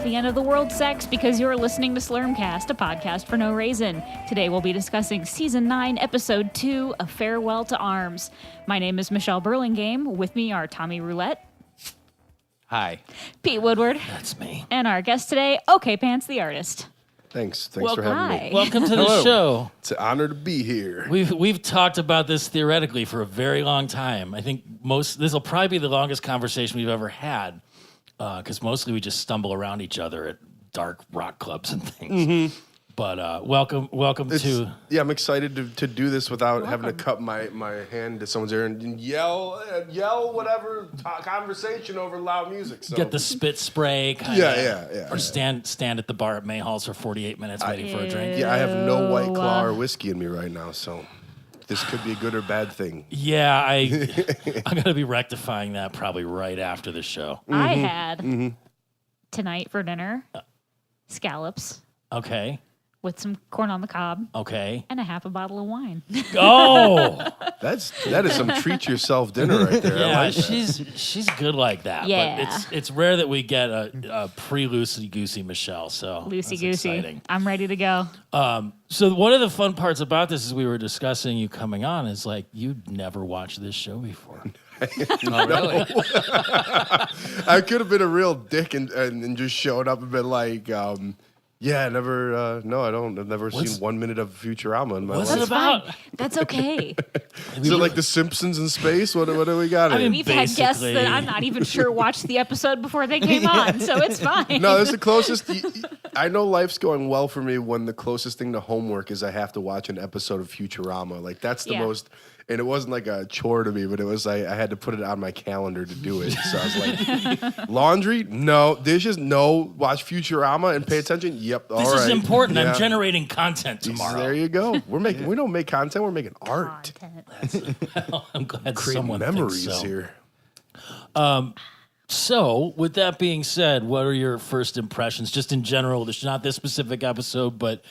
the end of the world, sex, because you're listening to Slurmcast, a podcast for no reason. Today we'll be discussing Season 9, Episode 2, A Farewell to Arms. My name is Michelle Burlingame. With me are Tommy Roulette. Hi. Pete Woodward. That's me. And our guest today, okPANTS, the artist. Thanks for having me. Welcome to the show. It's an honor to be here. We've talked about this theoretically for a very long time. I think this will probably be the longest conversation we've ever had, because mostly we just stumble around each other at dark rock clubs and things. Mm-hmm. But welcome to... Yeah, I'm excited to do this without having to cut my hand to someone's ear and yell whatever conversation over loud music. So. Get the spit spray. Yeah. Or stand at the bar at Mayhall's for 48 minutes waiting for a drink. Yeah, I have no White Claw or whiskey in me right now, so this could be a good or bad thing. Yeah, I'm going to be rectifying that probably right after the show. Mm-hmm. I had tonight for dinner scallops. Okay. With some corn on the cob. Okay. And a half a bottle of wine. Oh! that is some treat yourself dinner right there. Yeah, like she's good like that. Yeah. But it's rare that we get a pre-loosey-goosey Michelle, so loosey-goosey. I'm ready to go. So one of the fun parts about this is we were discussing you coming on is like you'd never watched this show before. Oh, really? I could have been a real dick and just showed up and been like... yeah, I never. No, I don't. I've never seen 1 minute of Futurama in my life. What's it about? Fine. That's okay. Is it like The Simpsons in space? What do we got? I mean, We've had guests that I'm not even sure watched the episode before they came on, so it's fine. No, that's the closest. I know life's going well for me when the closest thing to homework is I have to watch an episode of Futurama. Like that's the most. And it wasn't like a chore to me, but it was like I had to put it on my calendar to do it. So I was like, laundry? No. Dishes? No. Watch Futurama and pay attention? Yep. All right. This is important. Yeah. I'm generating content tomorrow. There you go. We don't make content. We're making art. I'm glad creating someone memories thinks so. Here. So, with that being said, what are your first impressions, just in general? There's not this specific episode, but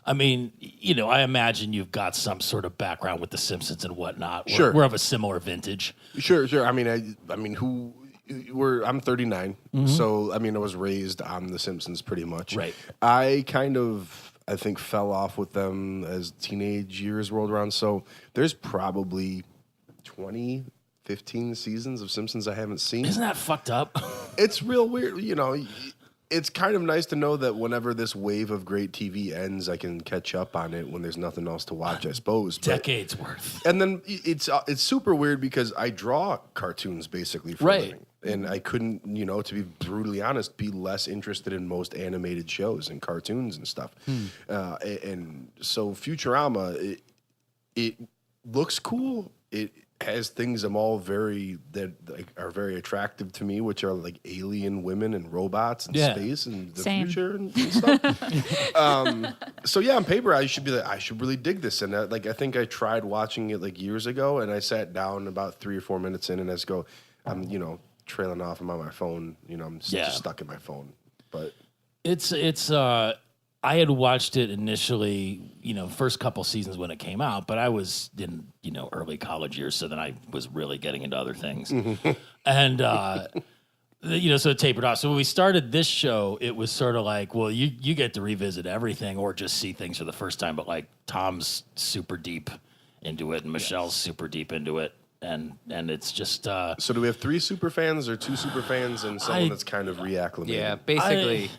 I mean, I imagine you've got some sort of background with The Simpsons and whatnot. Sure, we're of a similar vintage. Sure. I mean, I'm 39, so I mean, I was raised on The Simpsons pretty much. Right. I think fell off with them as teenage years rolled around. So there's probably 15 seasons of Simpsons I haven't seen. Isn't that fucked up? It's real weird, It's kind of nice to know that whenever this wave of great TV ends, I can catch up on it when there's nothing else to watch, I suppose. Decades worth. And then it's super weird because I draw cartoons basically for a living. And I couldn't, to be brutally honest, be less interested in most animated shows and cartoons and stuff. And so Futurama, it looks cool. It has things are very attractive to me, which are like alien women and robots and space and the future and stuff. So yeah, on paper I should be like, I should really dig this. And I think I tried watching it like years ago, and I sat down about 3 or 4 minutes in, and I just go, I'm trailing off. I'm on my phone. I'm just stuck in my phone. But it's I had watched it initially, first couple seasons when it came out, but I was in, early college years, so then I was really getting into other things. And, so it tapered off. So when we started this show, it was sort of like, well, you get to revisit everything or just see things for the first time, but like Tom's super deep into it and Michelle's super deep into it. And it's just... so do we have 3 super fans or 2 super fans and someone that's kind of reacclimated? Yeah, basically...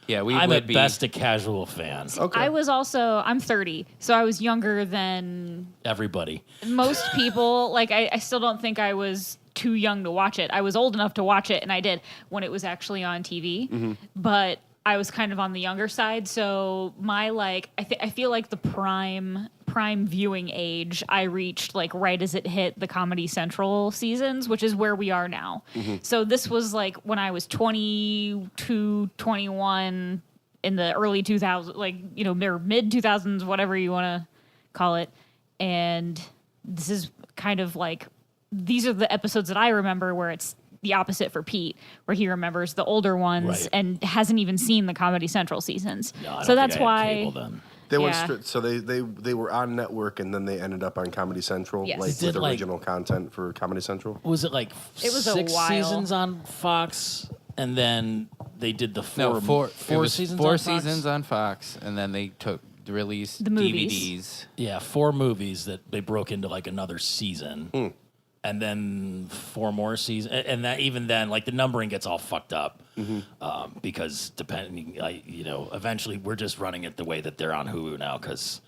I'm at best a casual fan. Okay. I'm 30, so I was younger than everybody. Most people. Like, I still don't think I was too young to watch it. I was old enough to watch it, and I did when it was actually on TV. But I was kind of on the younger side, so my I feel like the prime viewing age I reached like right as it hit the Comedy Central seasons, which is where we are now. So this was like when I was 22, 21 in the early 2000s, or mid 2000s, whatever you want to call it. And this is kind of like, these are the episodes that I remember where it's the opposite for Pete, where he remembers the older ones and hasn't even seen the Comedy Central seasons. No, so that's why they went straight. So they were on network and then they ended up on Comedy Central, with original content for Comedy Central. Was it like 6 seasons on Fox? and then they did the No, four seasons. Four on Fox? seasons on Fox, and then they released The movies. DVDs. Yeah, 4 movies that they broke into like another season, and then 4 more seasons, and that even then, like the numbering gets all fucked up because eventually we're just running it the way that they're on Hulu now because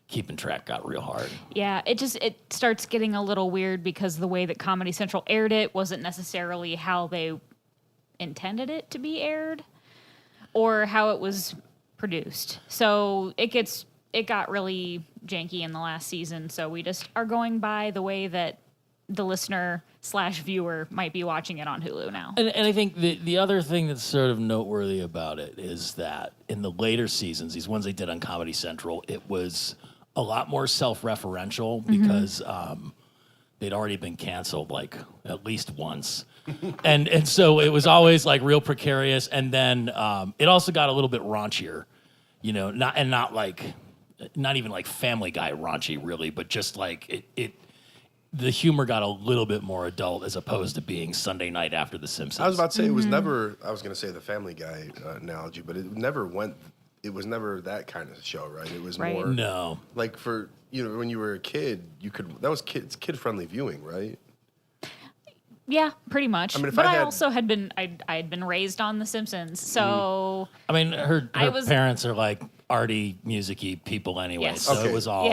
keeping track got real hard. Yeah, it starts getting a little weird because the way that Comedy Central aired it wasn't necessarily how they intended it to be aired or how it was produced. So it got really janky in the last season. So we just are going by the way that the listener/viewer might be watching it on Hulu now. And I think the other thing that's sort of noteworthy about it is that in the later seasons, these ones they did on Comedy Central, it was a lot more self-referential because they'd already been canceled like at least once. and so it was always like real precarious. And then it also got a little bit raunchier, not even like Family Guy raunchy really, but just like the humor got a little bit more adult as opposed to being Sunday night after The Simpsons. I was about to say it was never. I was going to say the Family Guy analogy, but it never went. It was never that kind of show, right? It was more no, like for when you were a kid, that was kid friendly viewing, right? Yeah, pretty much. I mean, I also had been I had been raised on The Simpsons, so I mean her parents are like arty, musicy people anyway, Yes. so Okay. it was all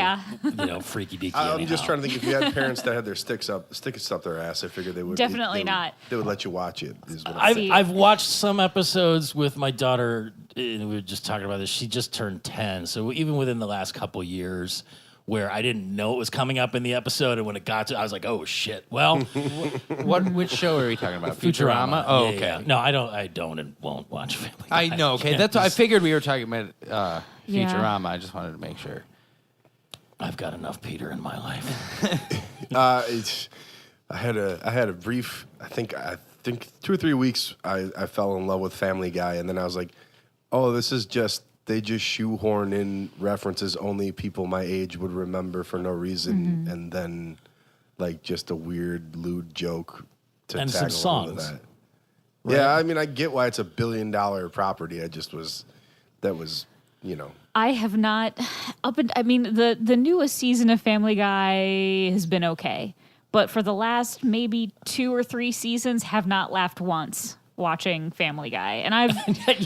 freaky deaky. I'm just trying to think if you had parents that had their sticks up their ass. I figured they would Definitely not. They would let you watch it. Is what I've watched some episodes with my daughter, and we were just talking about this. She just turned 10, so even within the last couple years, where I didn't know it was coming up in the episode, and when it got to, I was like, "Oh shit!" Well, Which show are we talking about? Futurama. Oh, Yeah, okay. yeah. No, I don't and won't watch Family Guy. I know. Okay, that's what I figured we were talking about Yeah. Futurama. I just wanted to make sure. I've got enough Peter in my life. I had a brief. I think 2 or 3 weeks. I fell in love with Family Guy, and then I was like, "Oh, this is just." They just shoehorn in references only people my age would remember for no reason, and then like just a weird lewd joke to And tag some along with songs. that. Right. Yeah, I mean, I get why it's a $1 billion property. That was. I have not the newest season of Family Guy has been okay, but for the last maybe 2 or 3 seasons, have not laughed once watching Family Guy, and I've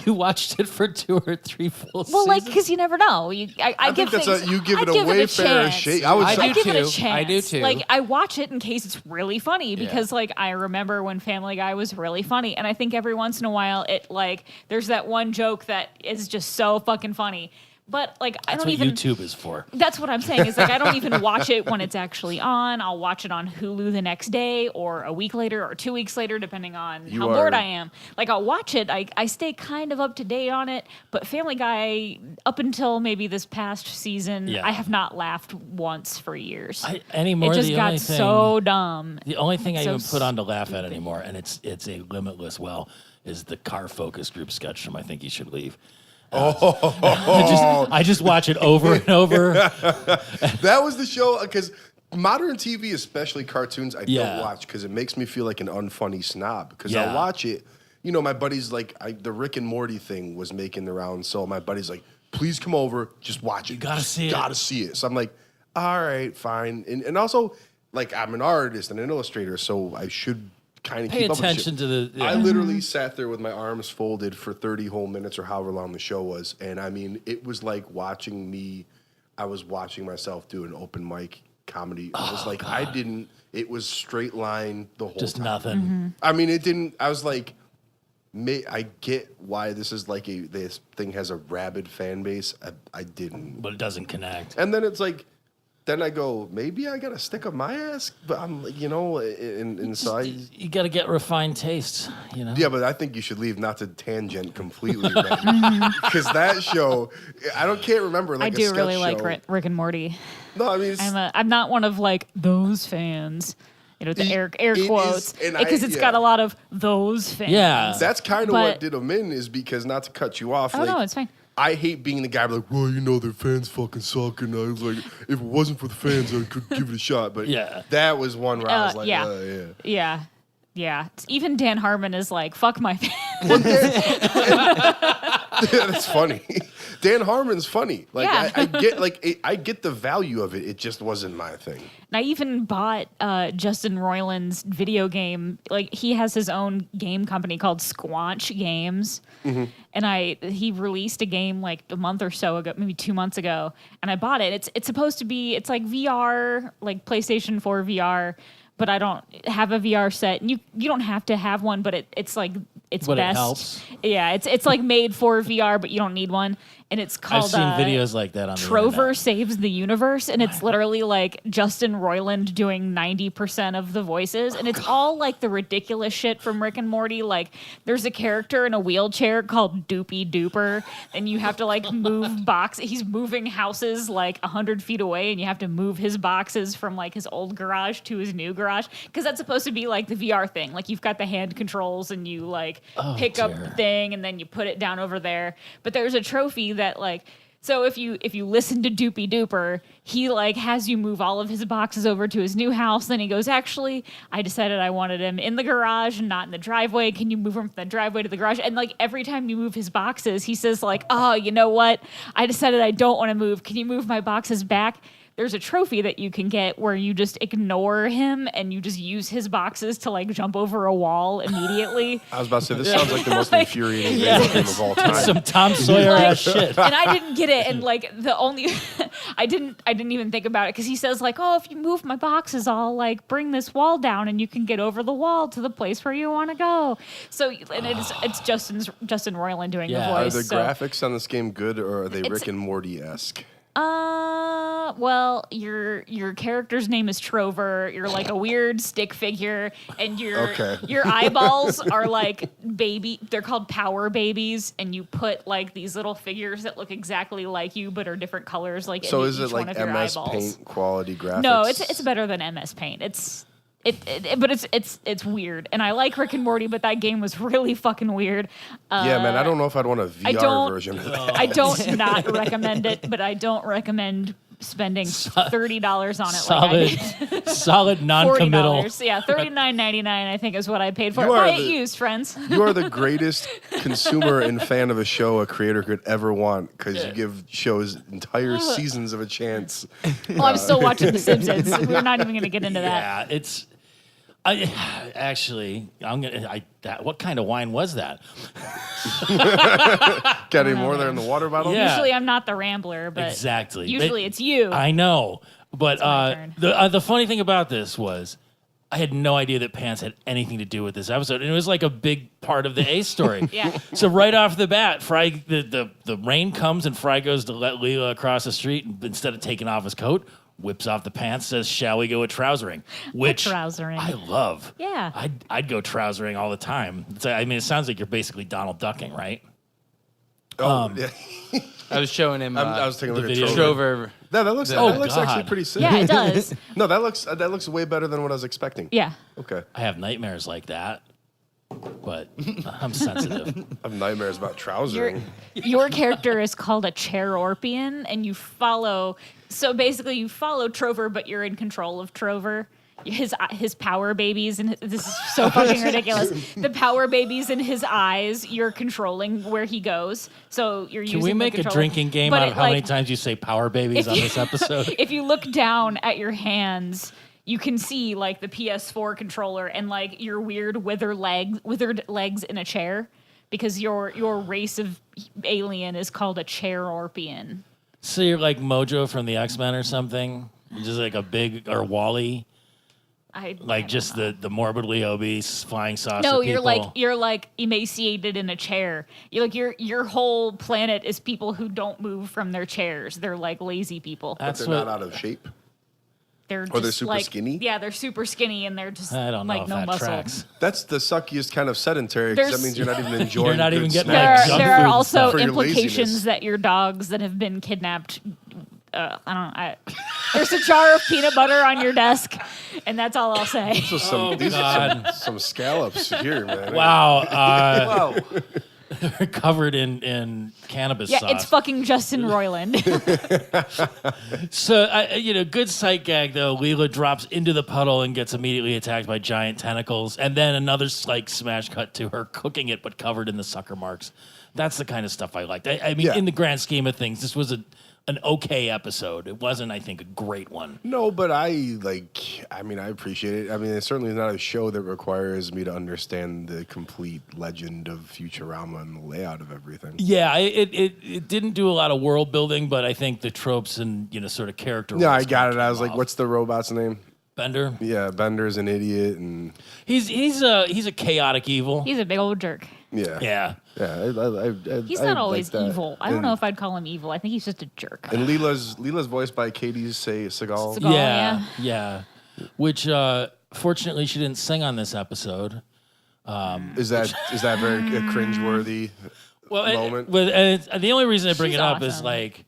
You watched it for 2 or 3 full seasons. well, like because you never know. I give think things. you give I it a give way a fairer chance. shake. I I do give it a too. chance. I do too. Like I watch it in case it's really funny because like I remember when Family Guy was really funny, and I think every once in a while it like there's that one joke that is just so fucking funny. But like I That's don't what even. YouTube is for. That's what I'm saying. Is like I don't even watch it when it's actually on. I'll watch it on Hulu the next day, or a week later, or 2 weeks later, depending on how bored I am. Like I'll watch it. I stay kind of up to date on it. But Family Guy, up until maybe this past season, I have not laughed once for years. Anymore. It just the got only thing, so dumb. The only thing I So even put on to laugh at anymore, and it's a limitless well, is the car focus group sketch from I Think You Should Leave. I just watch it over and over. That was the show because modern TV, especially cartoons, I don't watch because it makes me feel like an unfunny snob. Because I'll watch it. My buddy's like the Rick and Morty thing was making the rounds, so my buddy's like, "Please come over, just watch it. You gotta see it. Gotta see it." So I'm like, "All right, fine." And also, like, I'm an artist and an illustrator, so I should kind of Pay keep attention up to with the. I literally sat there with my arms folded for 30 whole minutes or however long the show was. And I mean, it was like I was watching myself do an open mic comedy. It was like, God. It was straight line the whole just time. nothing. I mean, it didn't, I was like, I get why this is like this thing has a rabid fan base. I didn't. But it doesn't connect. And then it's like, then I go, maybe I got to stick up my ass, but I'm, and so You got to get refined tastes, Yeah, but I think you should leave, not to tangent completely, because that show, can't remember. Like I do a really sketch like show. Rick and Morty. No, I mean, I'm not one of like those fans. The air it quotes is, and because it's got a lot of those fans. Yeah. that's kind of But- what did them in, is because, not to cut you off. Oh no, it's fine. I hate being the guy like, well, their fans fucking suck, and I was like, if it wasn't for the fans, I could give it a shot. But Yeah. that was one where I was like, Yeah. Yeah, even Dan Harmon is like, fuck my fans. That's funny. Dan Harmon's funny. Like Yeah. I get the value of it. It just wasn't my thing. And I even bought Justin Roiland's video game. Like he has his own game company called Squanch Games, and he released a game like a month or so ago, maybe 2 months ago, and I bought it. It's supposed to be like VR, like PlayStation 4 VR. But I don't have a VR set, and you don't have to have one. But it's like it's But best. it helps. Yeah, it's like made for VR, but you don't need one. And it's called. I've seen videos like that on the Trover internet. Saves the Universe, and it's literally like Justin Roiland doing 90% of the voices, and it's all like the ridiculous shit from Rick and Morty. Like, there's a character in a wheelchair called Doopy Dooper, and you have to like move boxes. He's moving houses like 100 feet away, and you have to move his boxes from like his old garage to his new garage, because that's supposed to be like the VR thing. Like, you've got the hand controls, and you like pick up the thing, and then you put it down over there. But there's a trophy that like, so if you listen to Doopy Dooper, he like has you move all of his boxes over to his new house. Then he goes, actually, I decided I wanted him in the garage and not in the driveway. Can you move him from the driveway to the garage? And like every time you move his boxes, he says like, oh, you know what? I decided I don't want to move. Can you move my boxes back? There's a trophy that you can get where you just ignore him and you just use his boxes to like jump over a wall immediately. I was about to say, this sounds like the most infuriating video game of all time. Some Tom Sawyer ass shit. And I didn't get it. And like the only, I didn't even think about it, because he says like, oh, if you move my boxes, I'll like bring this wall down and you can get over the wall to the place where you want to go. So, and it's Justin Roiland doing the Yeah. Are voice. the so. graphics on this game good, or are they Rick and Morty-esque? Well, your character's name is Trover. You're like a weird stick figure, and your eyeballs are like baby. They're called power babies, and you put like these little figures that look exactly like you but are different colors. Like, So in is each it one like of your MS eyeballs. Paint quality graphics? No, it's better than MS Paint. But it's weird, and I like Rick and Morty, but that game was really fucking weird. Yeah, man, I don't know if I'd want a VR version of that. I don't not recommend it, but I don't recommend spending $30 on it. Solid non-committal. $40, yeah, $39.99 I think is what I paid for it. You are Buy it used, friends. You are the greatest consumer and fan of a show a creator could ever want, because you give shows entire seasons of a chance. Oh, I'm still watching The Simpsons. We're not even going to get into that. Yeah, it's. What kind of wine was that? Got any more there in the water bottle? Yeah. Usually I'm not the rambler, but Exactly. usually it's you. I know, but my turn. the funny thing about this was, I had no idea that pants had anything to do with this episode, and it was like a big part of the Ace story. Yeah. So right off the bat, Fry the rain comes and Fry goes to let Leela across the street, and instead of taking off his coat, whips off the pants, says, "Shall we go a trousering?" Which trousering. I love. Yeah. I'd go trousering all the time. It sounds like you're basically Donald Ducking, right? Oh, yeah. I was showing him I was taking a look at video. Trover. Trover. No, that looks God. actually pretty sick. Yeah, it does. No, that looks way better than what I was expecting. Yeah. Okay. I have nightmares like that, but I'm sensitive. I have nightmares about trousering. Your character is called a Chairorpian, and you follow. So basically, you follow Trover, but you're in control of Trover. His power babies, and this is so fucking ridiculous. The power babies in his eyes, you're controlling where he goes. So you're using. Can we the make a controller. drinking game But out it, of how many times you say "power babies" if on you- this episode? If you look down at your hands, you can see like the PS4 controller and like your weird withered legs in a chair, because your race of alien is called a Chairorpian. So you're like Mojo from the X-Men or something? You're just like a big, or Wally, I just the morbidly obese flying saucer No, people. you're like emaciated in a chair. You're like your whole planet is people who don't move from their chairs. They're like lazy people. But they're not out of shape. They're Or just they're super like, skinny? Yeah, they're super skinny and they're just I don't know like if no that muscle. tracks. That's the suckiest kind of sedentary, because that means you're not even enjoying. You're not good even getting snacks. that junk There are food also stuff. For your implications laziness. that your dogs that have been kidnapped. There's a jar of peanut butter on your desk, and that's all I'll say. So these are some scallops here, man. Wow. Wow. covered in cannabis Yeah, sauce. it's fucking Justin Roiland. So, good sight gag, though. Leela drops into the puddle and gets immediately attacked by giant tentacles. And then another smash cut to her cooking it, but covered in the sucker marks. That's the kind of stuff I liked. I mean, in the grand scheme of things, this was an okay episode. It wasn't, I think, a great one. No, but I appreciate it. I mean, it's certainly not a show that requires me to understand the complete legend of Futurama and the layout of everything. Yeah, it didn't do a lot of world building, but I think the tropes and, sort of character. Yeah, I got it. I was like, what's the robot's name? Bender? Yeah, Bender's an idiot, and he's a chaotic evil. He's a big old jerk. Yeah. Yeah. He's not always evil. I don't know if I'd call him evil. I think he's just a jerk. And Leela's voiced by Katie Seagal. Yeah. Which fortunately she didn't sing on this episode. Is that very cringeworthy moment? The only reason I bring She's it up awesome. is like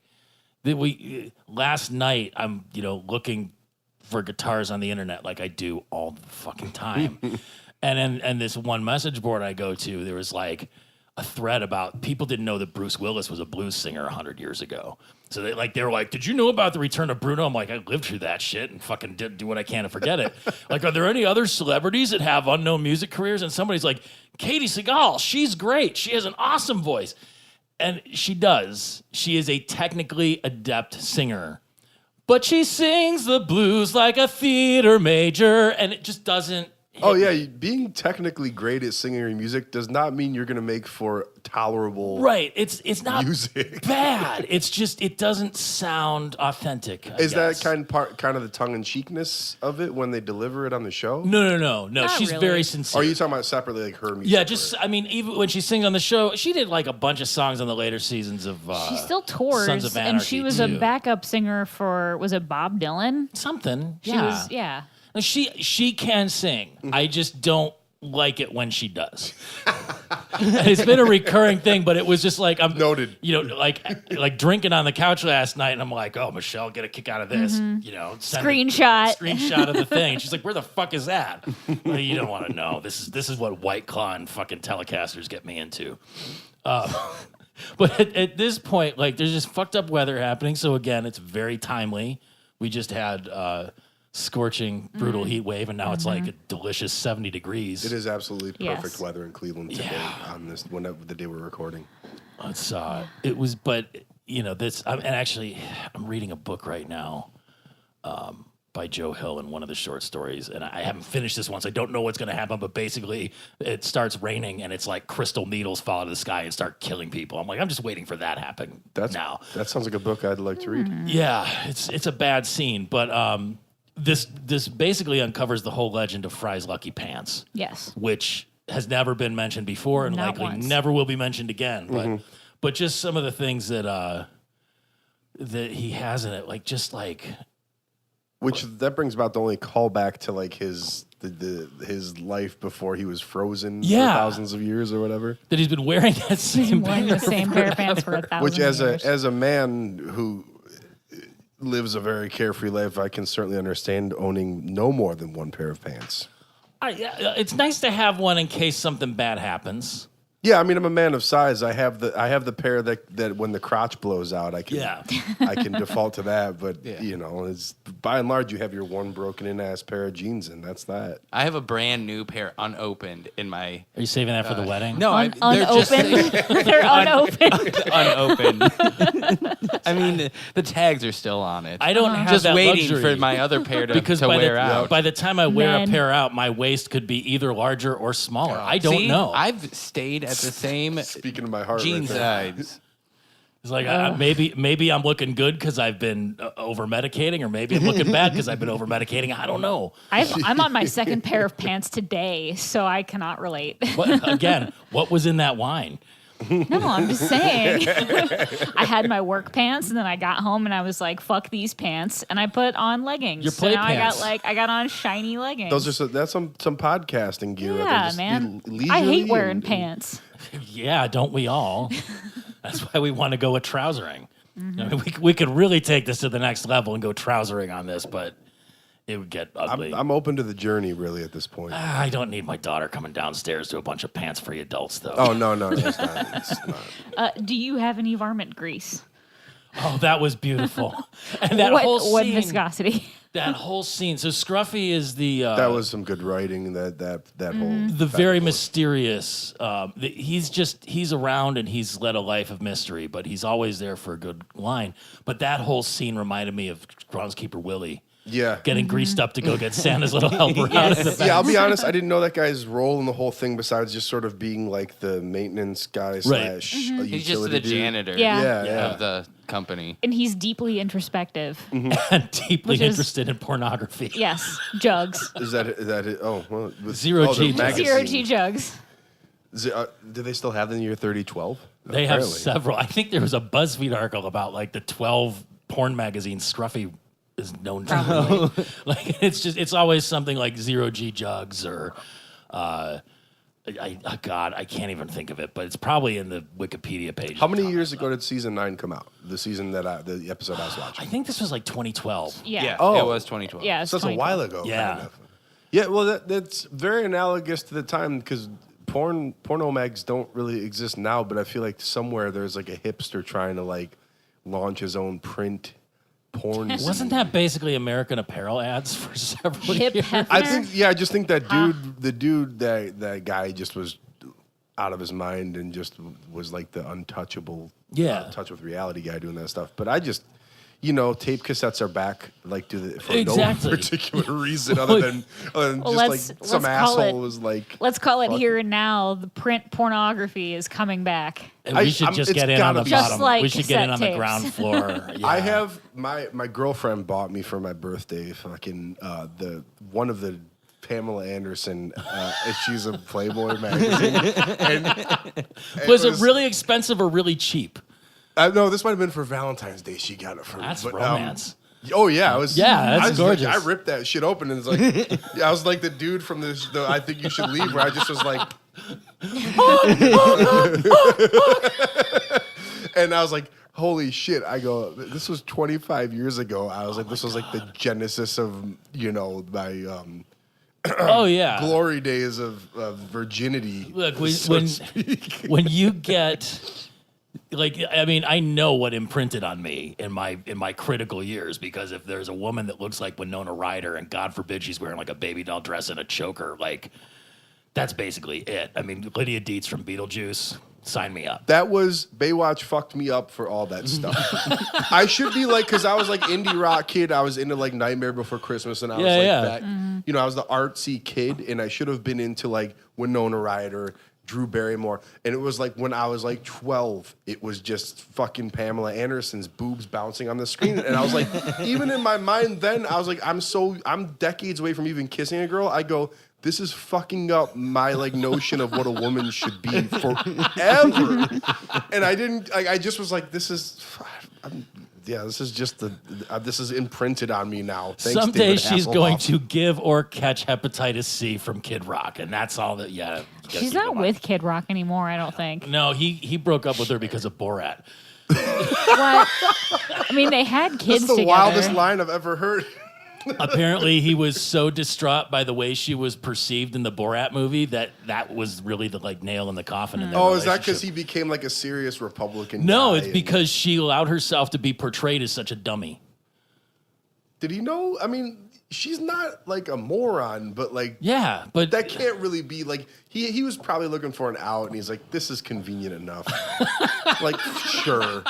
that last night I'm looking for guitars on the internet like I do all the fucking time. And this one message board I go to, there was like a thread about people didn't know that Bruce Willis was a blues singer 100 years ago. So they were like, did you know about the return of Bruno? I'm like, I lived through that shit and fucking do what I can to forget it. Like, are there any other celebrities that have unknown music careers? And somebody's like, Katie Seagal, she's great. She has an awesome voice. And she does. She is a technically adept singer. But she sings the blues like a theater major, and it just doesn't. Oh yeah, being technically great at singing your music does not mean you're going to make for tolerable. Right, it's not music. Bad. It's just it doesn't sound authentic. Is that kind of the tongue in cheekness of it when they deliver it on the show? No. Not She's really. very sincere. Or are you talking about separately, like her music? Yeah, just I mean, even when she sings on the show, she did like a bunch of songs on the later seasons of. She still tours, Sons of and she Anarchy, was too. a backup singer for, was it Bob Dylan? Something. She yeah. was, yeah. No, she can sing. I just don't like it when she does. It's been a recurring thing, but it was just like I'm Noted. Like drinking on the couch last night, and I'm like, oh, Michelle, get a kick out of this. Send Screenshot of the thing. And she's like, where the fuck is that? Well, you don't want to know. This is what White Claw and fucking Telecasters get me into. But at this point, like, there's just fucked up weather happening. So again, it's very timely. We just had scorching, brutal heat wave, and now it's like a delicious 70 degrees. It is absolutely perfect Yes. weather in Cleveland today on this the day we're recording. It's it was, but this. I'm reading a book right now by Joe Hill in one of the short stories, and I haven't finished this one, so I don't know what's going to happen. But basically, it starts raining, and it's like crystal needles fall out of the sky and start killing people. I'm like, I'm just waiting for that to happen now. That sounds like a book I'd like to read. Yeah, it's a bad scene, but this basically uncovers the whole legend of Fry's Lucky Pants. Yes. Which has never been mentioned before and Not likely once. never will be mentioned again. But just some of the things that he has in it, Which that brings about the only callback to like his life before he was frozen for thousands of years or whatever. that he's been wearing that same Wearing the same pair of pants for 1,000 Which as years. a man who lives a very carefree life, I can certainly understand owning no more than one pair of pants. It's nice to have one in case something bad happens. Yeah, I mean, I'm a man of size. I have the pair that when the crotch blows out, I can default to that. But it's by and large, you have your one broken in ass pair of jeans, and that's that. I have a brand new pair unopened in my. Are you saving that for the wedding? No, they're Unopened? just They're unopened. unopened. I mean, the tags are still on it. I don't have just that waiting luxury. for my other pair to Because wear out. by the time I wear Men. a pair out, my waist could be either larger or smaller. I don't See, know. I've stayed at the same Speaking of my heart, jean right there. size. It's like maybe I'm looking good because I've been over medicating, or maybe I'm looking bad because I've been over medicating. I don't know. I'm on my second pair of pants today, so I cannot relate. What was in that wine? No, I'm just saying. I had my work pants, and then I got home, and I was like, "Fuck these pants," and I put on leggings. Your play so now pants. I got on shiny leggings. Those are that's some podcasting gear. that yeah, can just man. be I hate leisurely wearing and- pants. Yeah, don't we all? That's why we want to go with trousering. I mean, we could really take this to the next level and go trousering on this, but It would get ugly. I'm open to the journey, really, at this point. I don't need my daughter coming downstairs to a bunch of pants-free adults, though. Oh, no, it's not. It's not. Do you have any varmint grease? Oh, that was beautiful. And that what, whole scene. what viscosity? That whole scene. So Scruffy is the... that was some good writing, that whole... the very mysterious. He's around and he's led a life of mystery, but he's always there for a good line. But that whole scene reminded me of Groundskeeper Willie. Yeah. Getting greased up to go get Santa's little helper out of the back. Yeah, I'll be honest, I didn't know that guy's role in the whole thing besides just sort of being like the maintenance guy slash utility He's just the dude. janitor Yeah. of the company. And he's deeply introspective. And deeply Which is- interested in pornography. Yes, jugs. Is that it? Oh, well. With, Zero the G. magazine. Zero G jugs. Do they still have the year 3012? They have several. I think there was a BuzzFeed article about like the 12 porn magazines Scruffy is known to. Like it's always something like Zero G jugs or God, I can't even think of it, but it's probably in the Wikipedia page. How many years ago did season 9 come out? The season the episode I was I watching. think this was like 2012. Yeah. Oh. It was 2012. Yeah, it's So that's a 2012. while ago. Yeah. Kind of. Yeah, well, that's very analogous to the time because porno mags don't really exist now, but I feel like somewhere there's like a hipster trying to like launch his own print porn. Wasn't that basically American Apparel ads for several Hip years? Hefner? I just think that that guy just was out of his mind and just was like the untouchable, touch with reality guy doing that stuff. But I just, tape cassettes are back, like for Exactly. no particular reason other than just let's like some call asshole it- was like. Let's call it fuck here and now. The print pornography is coming back. And we should just it's get in on the gotta be- Just bottom. like We should get in on the cassette ground tapes. floor. Yeah. I have my girlfriend bought me for my birthday fucking one of the Pamela Anderson issues of Playboy magazine. And Was it really expensive or really cheap? No, this might have been for Valentine's Day. She got it for That's me. romance. Oh yeah, it was. Yeah, that's I was gorgeous. Like, I ripped that shit open and it's like, I was like the dude from the I Think You Should Leave, where I just was like, and I was like, holy shit! I go, this was 25 years ago. I was like, this was like the genesis of my Oh yeah. glory days of virginity. Look, so to speak. when you get I know what imprinted on me in my critical years, because if there's a woman that looks like Winona Ryder and God forbid she's wearing like a baby doll dress and a choker, like that's basically it. I mean, Lydia Dietz from Beetlejuice, sign me up. That was Baywatch fucked me up for all that stuff. I should be like, because I was like indie rock kid. I was into like Nightmare Before Christmas, and I was like that. I was the artsy kid, and I should have been into like Winona Ryder, Drew Barrymore, and it was like when I was like 12, it was just fucking Pamela Anderson's boobs bouncing on the screen, and I was like, even in my mind then, I was like, I'm decades away from even kissing a girl. I go, this is fucking up my like notion of what a woman should be forever. And I didn't. I just was like, this is. This is just this is imprinted on me now. Thanks, Someday David she's Hasselhoff. going to give or catch hepatitis C from Kid Rock, and that's all that. Yeah, She's not with Kid Rock anymore, I don't think. No, he broke up with her because of Borat. What? I mean, they had kids That's the together. wildest line I've ever heard. Apparently, he was so distraught by the way she was perceived in the Borat movie that was really the like nail in the coffin. In their Oh, is that because relationship. he became like a serious Republican? No, guy it's and- because she allowed herself to be portrayed as such a dummy. Did he know? I mean, she's not like a moron, but like Yeah, but that can't really be like he was probably looking for an out, and he's like, this is convenient enough. Like, sure.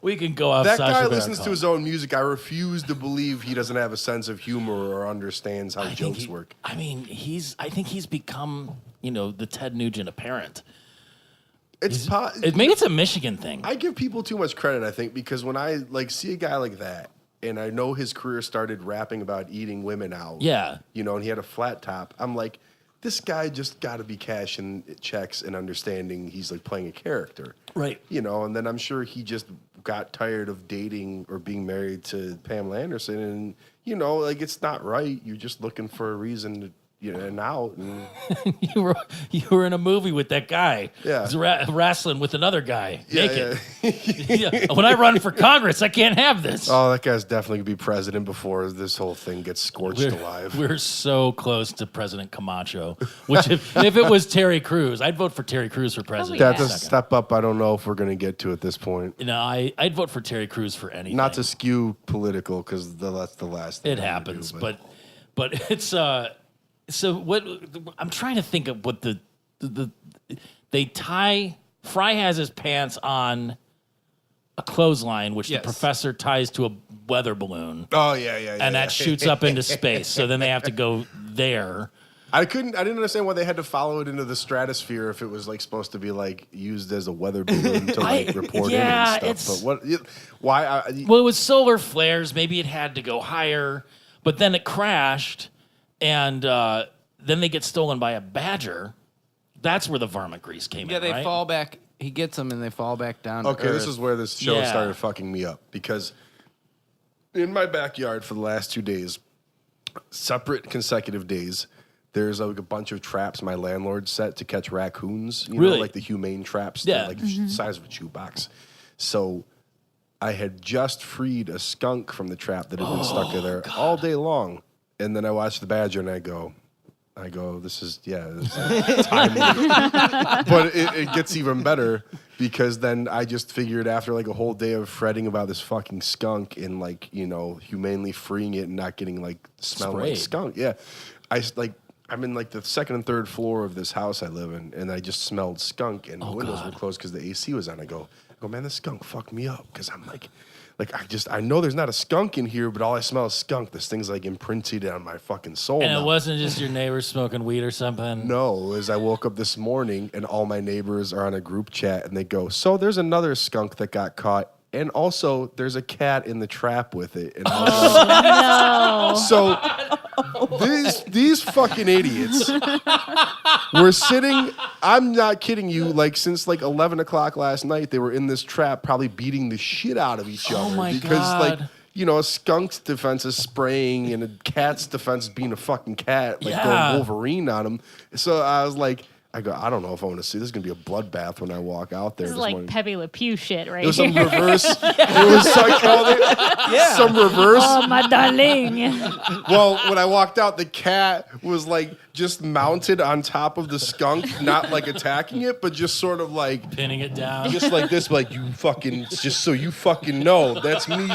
we can go outside. That guy for listens better to his own music. I refuse to believe he doesn't have a sense of humor or understands how I think jokes he- work. I mean, I think he's become, the Ted Nugent apparent. Maybe it's a Michigan thing. I give people too much credit, I think, because when I like see a guy like that, and I know his career started rapping about eating women out. Yeah. And he had a flat top. I'm like, this guy just got to be cashing checks and understanding he's like playing a character. Right. And then I'm sure he just got tired of dating or being married to Pamela Anderson, and like it's not right. You're just looking for a reason to and now you were in a movie with that guy. Yeah. He's wrestling with another guy naked. Yeah. When I run for Congress, I can't have this. Oh, that guy's definitely gonna be president before this whole thing gets scorched alive. We're so close to President Camacho. Which if it was Terry Crews, I'd vote for Terry Crews for president. That's a step up. I don't know if we're gonna get to at this point. No, I'd vote for Terry Crews for anything. Not to skew political, because that's the last thing it happens, but it's so what I'm trying to think of what the they tie. Fry has his pants on a clothesline, which the professor ties to a weather balloon. Oh yeah. And that shoots up into space. So then they have to go there. I didn't understand why they had to follow it into the stratosphere if it was like supposed to be like used as a weather balloon to like report in and stuff. But why? Well, it was solar flares. Maybe it had to go higher, but then it crashed, and then they get stolen by a badger. That's where the varmint grease came in. Yeah, they right? fall back. He gets them, and they fall back down. Okay, to Earth. this is where this show started fucking me up, because in my backyard for the last 2 days, separate consecutive days, there's like a bunch of traps my landlord set to catch raccoons. You know, like the humane traps, that like the size of a shoebox. So I had just freed a skunk from the trap that had been stuck in there all day long, and then I watched the badger, and I go, this is timely. But it gets even better, because then I just figured after like a whole day of fretting about this fucking skunk and like, humanely freeing it and not getting like smelling like skunk. Yeah. I'm in like the second and third floor of this house I live in, and I just smelled skunk, and the windows were closed because the AC was on. I go, man, this skunk fucked me up, because I'm like I know there's not a skunk in here, but all I smell is skunk. This thing's like imprinted on my fucking soul. And now. it wasn't just your neighbors smoking weed or something? No, as I woke up this morning and all my neighbors are on a group chat and they go, so there's another skunk that got caught, and also there's a cat in the trap with it. And I was so these fucking idiots were sitting, I'm not kidding you, like since like 11 o'clock last night, they were in this trap probably beating the shit out of each other. Oh my because God. like, a skunk's defense is spraying and a cat's defense is being a fucking cat, like going Wolverine on them. So I was like, I don't know if I want to see. This is going to be a bloodbath when I walk out there. This is like Pepe Le Pew shit right here. It was here. some reverse. It was like, some reverse. Oh, my darling. Well, when I walked out, the cat was like just mounted on top of the skunk, not like attacking it, but just sort of like pinning it down. Just like this, like, you fucking, just so you fucking know, that's me,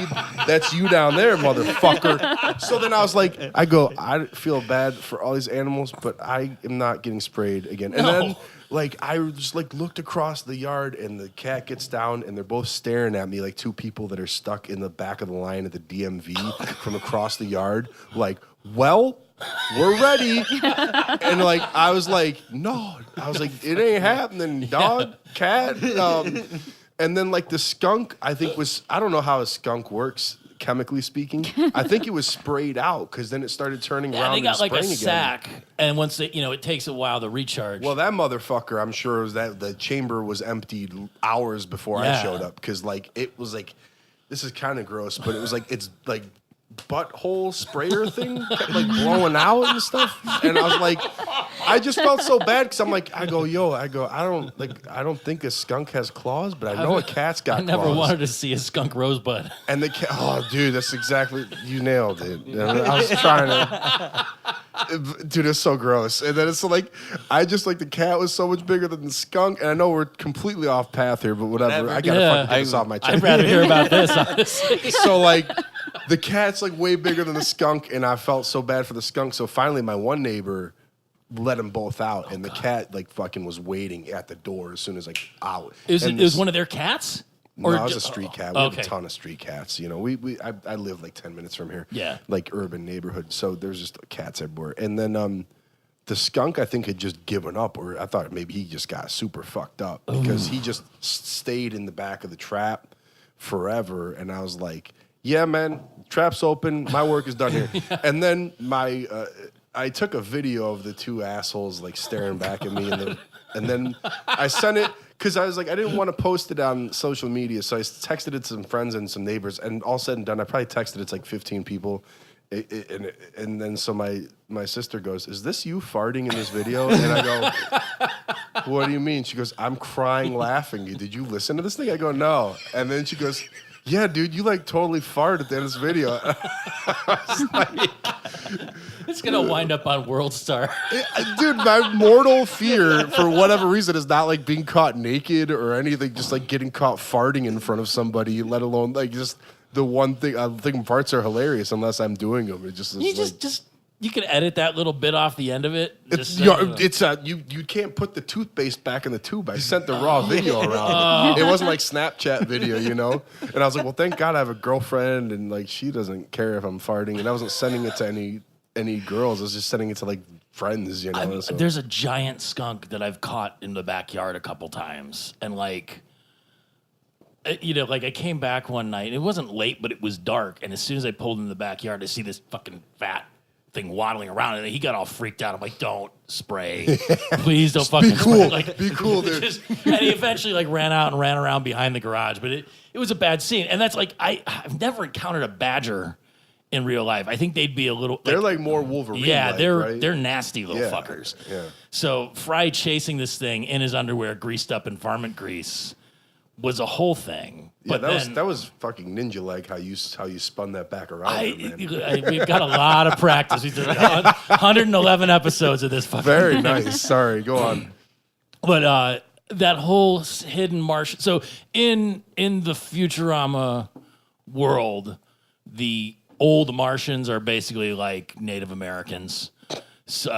that's you down there, motherfucker. So then I was like, I feel bad for all these animals, but I am not getting sprayed again. And then, like, I just, like, looked across the yard, and the cat gets down, and they're both staring at me like two people that are stuck in the back of the line at the DMV from across the yard. Like, well, we're ready. And, like, I was like, no. I was like, it ain't happening, dog, cat. And then, like, the skunk, I think I don't know how a skunk works, chemically speaking. I think it was sprayed out, because then it started turning around. They got like a again. sack, and once it takes a while to recharge. Well, that motherfucker, I'm sure was that the chamber was emptied hours before I showed up, because like it was like, this is kind of gross, but it was like it's like butthole sprayer thing kept like blowing out and stuff, and I was like, I just felt so bad, because I'm like, I don't think a skunk has claws, but I know a cat's got claws. I never wanted to see a skunk rosebud. And the cat, oh dude, that's exactly, you nailed it. I was trying to, dude, it's so gross. And then it's like, I just like the cat was so much bigger than the skunk, and I know we're completely off path here, but whatever. I gotta fucking get this off my chest. I'd rather hear about this, honestly. So like, the cat's like way bigger than the skunk, and I felt so bad for the skunk. So finally, my one neighbor let them both out, and the cat like fucking was waiting at the door as soon as like out. It was one of their cats? No, it was a street cat. We have a ton of street cats. I live like 10 minutes from here. Yeah. Like urban neighborhood. So there's just cats everywhere. And then the skunk, I think, had just given up, or I thought maybe he just got super fucked up, because he just stayed in the back of the trap forever. And I was like, yeah, man, trap's open. My work is done here. And then I took a video of the two assholes like staring back at me, and then I sent it, because I was like, I didn't want to post it on social media, so I texted it to some friends and some neighbors, and all said and done, I probably texted it to like 15 people, And then so my sister goes, "Is this you farting in this video?" And I go, "What do you mean?" She goes, "I'm crying laughing. Did you listen to this thing?" I go, "No." And then she goes, "Yeah, dude, you like totally farted at the end of this video." It's gonna wind up on World Star. Dude, my mortal fear for whatever reason is not like being caught naked or anything, just like getting caught farting in front of somebody, let alone like just the one thing. I think farts are hilarious unless I'm doing them. It just is you can edit that little bit off the end of it. You can't put the toothpaste back in the tube. I sent the raw video around. It wasn't like Snapchat video, And I was like, well, thank God I have a girlfriend, and like she doesn't care if I'm farting, and I wasn't sending it to any girls. I was just sending it to like friends, So. There's a giant skunk that I've caught in the backyard a couple times, and like I came back one night. It wasn't late, but it was dark, and as soon as I pulled in the backyard, I see this fucking fat thing waddling around, and he got all freaked out. I'm like, "Don't spray, please don't fucking be cool, spray." Be cool, dude. And he eventually ran out and ran around behind the garage, but it was a bad scene. And that's like I've never encountered a badger in real life. I think they'd be a little. They're like more Wolverine. Yeah, right? they're nasty little fuckers. Yeah. So Fry chasing this thing in his underwear, greased up in varmint grease, was a whole thing. Yeah, But that was fucking ninja like how you spun that back around. We've got a lot of practice. We did 111 episodes of this fucking Very thing. nice. Sorry, go on. But that whole hidden Martian. So in the Futurama world, the old Martians are basically like Native Americans. So,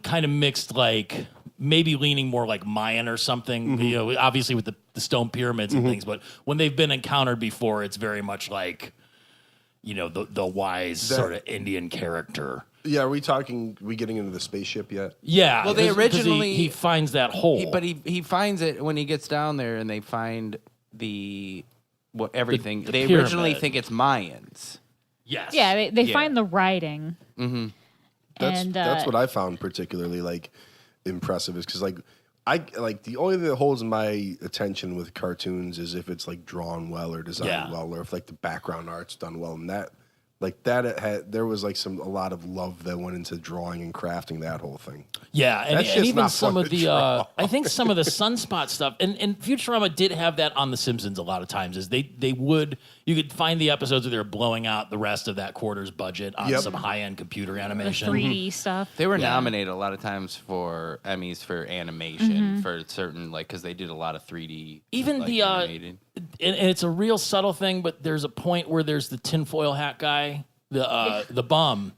kind of mixed, like maybe leaning more like Mayan or something. Mm-hmm. Obviously with the stone pyramids and things. But when they've been encountered before, it's very much like, the wise sort of Indian character. Yeah, are we getting into the spaceship yet? Yeah. Well, they originally he finds that hole. But he finds it when he gets down there, and they find everything. The they pyramid. originally think it's Mayans. Yes. Yeah, they find the writing. Mm-hmm. That's what I found particularly like impressive is because like the only thing that holds my attention with cartoons is if it's like drawn well or designed well, or if like the background art's done well, and there was like a lot of love that went into drawing and crafting that whole thing. Yeah, and even not some fun of to the draw. I think some of the sunspot stuff, and Futurama did have that on The Simpsons a lot of times. Is you could find the episodes where they're blowing out the rest of that quarter's budget on some high end computer The animation. 3D stuff. They were nominated a lot of times for Emmys for animation for certain because they did a lot of 3D. Even the animated. And it's a real subtle thing, but there's a point where there's the tinfoil hat guy, the bum.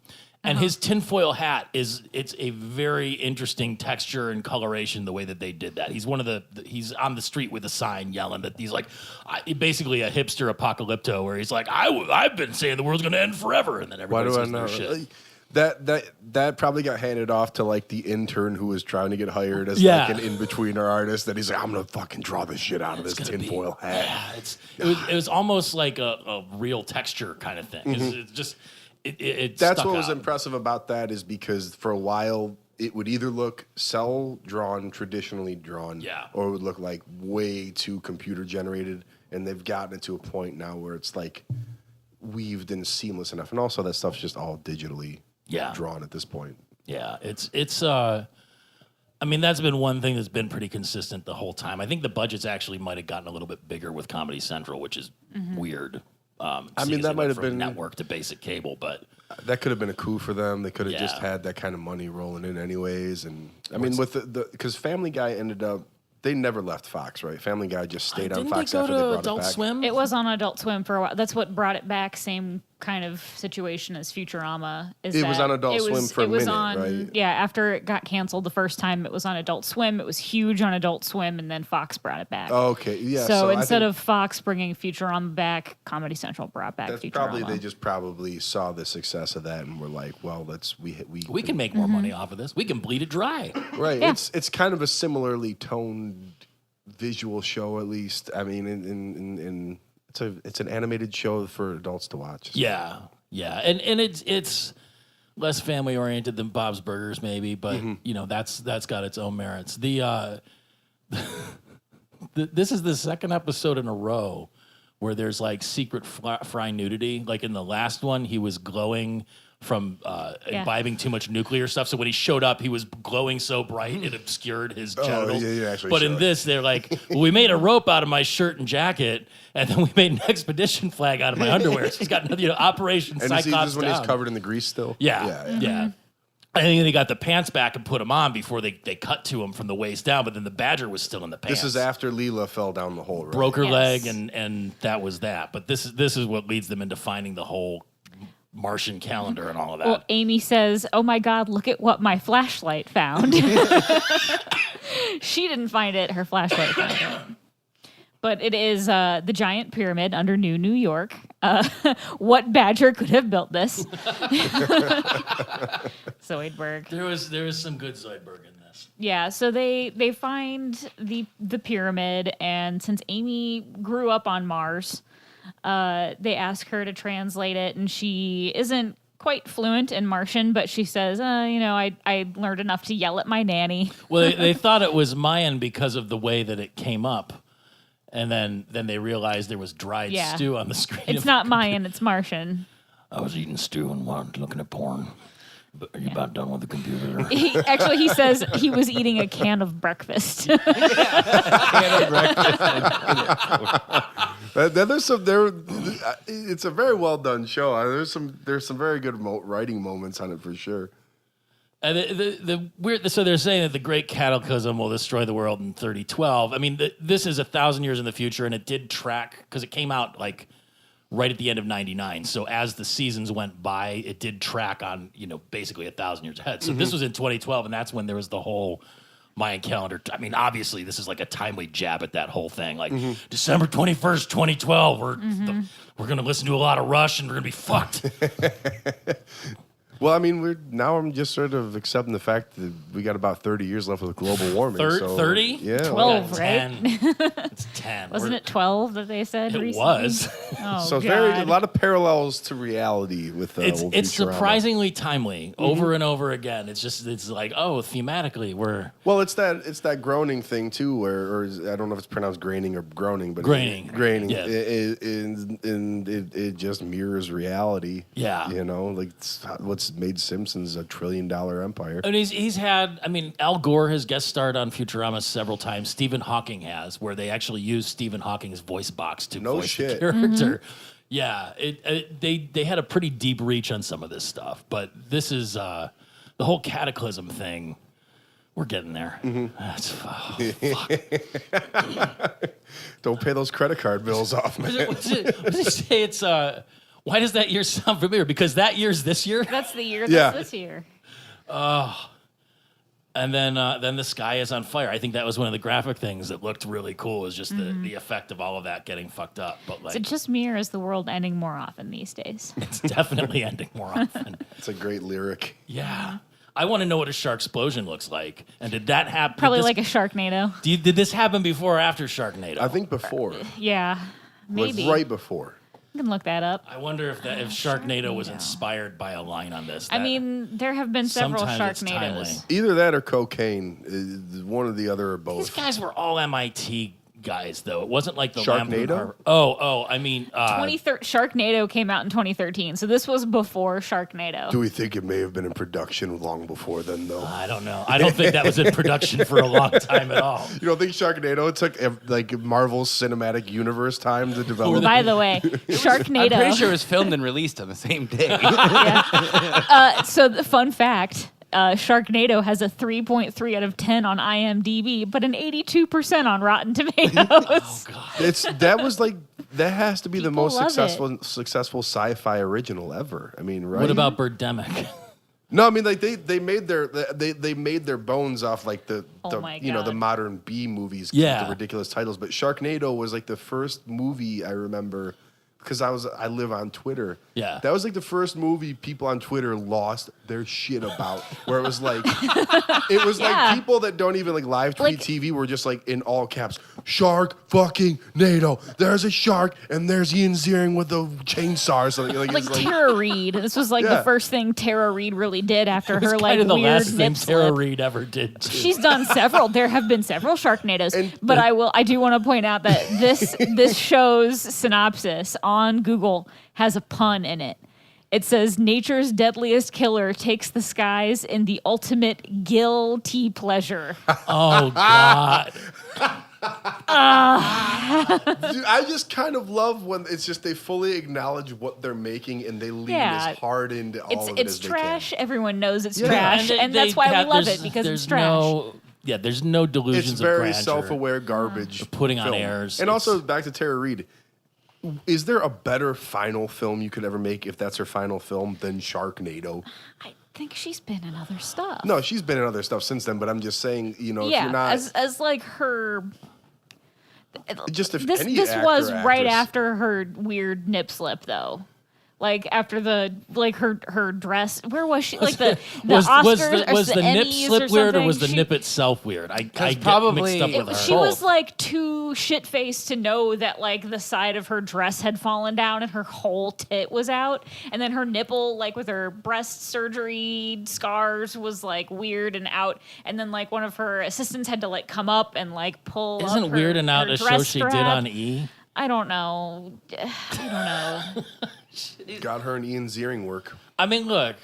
And his tinfoil hat it's a very interesting texture and coloration the way that they did that. He's he's on the street with a sign yelling that he's like basically a hipster apocalypto where he's like, I've been saying the world's going to end forever, and then everybody says their shit. That probably got handed off to like the intern who was trying to get hired as like an in-betweener artist that he's like, I'm gonna fucking draw the shit out of this tinfoil hat. Yeah, it was almost like a real texture kind of thing. It's just That's what was impressive about that is because for a while it would either look traditionally drawn, or it would look like way too computer generated, and they've gotten it to a point now where it's like weaved and seamless enough, and also that stuff's just all digitally drawn at this point. Yeah, it's I mean, that's been one thing that's been pretty consistent the whole time. I think the budgets actually might have gotten a little bit bigger with Comedy Central, which is weird. I mean, that might have been network to basic cable, but that could have been a coup for them. They could have just had that kind of money rolling in anyways. And I mean, with because Family Guy ended up, they never left Fox, right? Family Guy just stayed on Fox after they brought Adult it back. Swim? It was on Adult Swim for a while. That's what brought it back. Same kind of situation as Futurama. It was on Adult Swim for a minute, right? Yeah, after it got canceled the first time, it was on Adult Swim. It was huge on Adult Swim, and then Fox brought it back. Oh, okay, yeah. So instead of Fox bringing Futurama back, Comedy Central brought back Futurama. They just probably saw the success of that and were like, well, we can make more money off of this. We can bleed it dry. Right. Yeah. It's kind of a similarly toned visual show, at least. I mean, it's an animated show for adults to watch. So. Yeah, and it's less family oriented than Bob's Burgers, maybe, but that's got its own merits. This is the second episode in a row where there's like secret fry nudity. Like in the last one, he was glowing from imbibing too much nuclear stuff. So when he showed up, he was glowing so bright it obscured his genitals. But in this, they're like, well, we made a rope out of my shirt and jacket, and then we made an expedition flag out of my underwear. So he's got another, Operation Cyclops. And this when he's covered in the grease still? Yeah. I think they got the pants back and put them on before they cut to him from the waist down, but then the badger was still in the pants. This is after Leela fell down the hole, right? Broke her leg, and that was that. But this is what leads them into finding the whole Martian calendar and all of that. Well, Amy says, "Oh my God, look at what my flashlight found." She didn't find it; her flashlight found it. But it is the giant pyramid under New York. What badger could have built this? Zoidberg. There was some good Zoidberg in this. Yeah, so they find the pyramid, and since Amy grew up on Mars, they ask her to translate it, and she isn't quite fluent in Martian, but she says, I learned enough to yell at my nanny. Well, they thought it was Mayan because of the way that it came up. And then they realized there was dried stew on the screen. It's not Mayan, it's Martian. I was eating stew and looking at porn. But are you about done with the computer? He says he was eating a can of breakfast. Then there's it's a very well done show. There's some very good writing moments on it for sure. And the weird. So they're saying that the Great Cataclysm will destroy the world in 3012. I mean, this is 1,000 years in the future, and it did track because it came out like right at the end of '99. So as the seasons went by, it did track on basically 1,000 years ahead. So this was in 2012, and that's when there was the whole Mayan calendar. I mean, obviously, this is like a timely jab at that whole thing. Like December 21st, 2012, we're going to listen to a lot of Rush, and we're going to be fucked. Well, I mean, I'm just sort of accepting the fact that we got about 30 years left with global warming. 30? Yeah. 12, right? 10. It's 10. Wasn't it 12 that they said recently? It was. Oh, so God. a lot of parallels to reality with it's Futurama. surprisingly timely over and over again. It's like, thematically we're... Well, it's that groaning thing too, or I don't know if it's pronounced graining or groaning, but graining. Yeah. It just mirrors reality. Yeah. Like what's made Simpsons $1 trillion empire. And he's had, Al Gore has guest starred on Futurama several times. Stephen Hawking has, where they actually use Stephen Hawking's voice box to voice the character. Yeah, they had a pretty deep reach on some of this stuff, but this is the whole cataclysm thing. We're getting there. Fuck. Don't pay those credit card bills off, man. What does it say? It's why does that year sound familiar? Because that year's this year? That's the year that's this year. And then the sky is on fire. I think that was one of the graphic things that looked really cool, was just the effect of all of that getting fucked up. But So it just mirrors the world ending more often these days. It's definitely ending more often. It's a great lyric. Yeah. I want to know what a shark explosion looks like. And did that happen? Probably like a Sharknado. Did this happen before or after Sharknado? I think before. Yeah, maybe. Like right before. You can look that up. I wonder if Sharknado was inspired by a line on this. There have been several Sharknadoes. Either that or cocaine. One or the other or both. These guys were all MIT guys, though. It wasn't like the Sharknado? Sharknado came out in 2013, so this was before Sharknado. Do we think it may have been in production long before then, though? I don't know. I don't think that was in production for a long time at all. You don't think Sharknado took like Marvel's cinematic universe time to develop? By the way, Sharknado. I'm pretty sure it was filmed and released on the same day. So the fun fact. Sharknado has a 3.3 out of 10 on IMDb, but an 82% on Rotten Tomatoes. Oh God! That has to be the most love successful sci-fi original ever. I mean, right? What about Birdemic? No, I mean like they made their bones off like the modern B movies, with the ridiculous titles. But Sharknado was like the first movie I remember. Because I live on Twitter. Yeah. That was like the first movie people on Twitter lost their shit about. Where it was like, like people that don't even like live tweet TV were just like in all caps, shark fucking NATO. There's a shark, and there's Ian Ziering with a chainsaw or something. Like Tara Reid. This was like the first thing Tara Reid really did after her like the weird last thing nip Tara slip. Reid ever did. Too. She's done several. There have been several Sharknadoes, but I do want to point out that this show's synopsis on Google has a pun in it. It says, nature's deadliest killer takes the skies in the ultimate guilty pleasure. Oh, God. Dude, I just kind of love when it's just they fully acknowledge what they're making and they lean as hard into all of it as they can. It's trash. Everyone knows it's Yeah. trash, and that's why we love it, because it's trash. There's no delusions It's of very grandeur. self-aware garbage. Putting on film. airs. And also, back to Tara Reid. Is there a better final film you could ever make if that's her final film than Sharknado? I think she's been in other stuff. No, she's been in other stuff since then, but I'm just saying, if you're not... as like her... Just if This any was actor or right actress- after her weird nip slip, though. Like after her dress, where was she? Like the Oscars was or the nip Emmys slip or weird, or something? was the nip itself weird? I get probably- mixed up with her. She was like too shit faced to know that like the side of her dress had fallen down and her whole tit was out, and then her nipple, like with her breast surgery scars, was like weird and out, and then like one of her assistants had to like come up and like pull. Isn't up her, Weird and Out her a show dress she strap. did on E? I don't know. Got her and Ian Ziering work. I mean, look,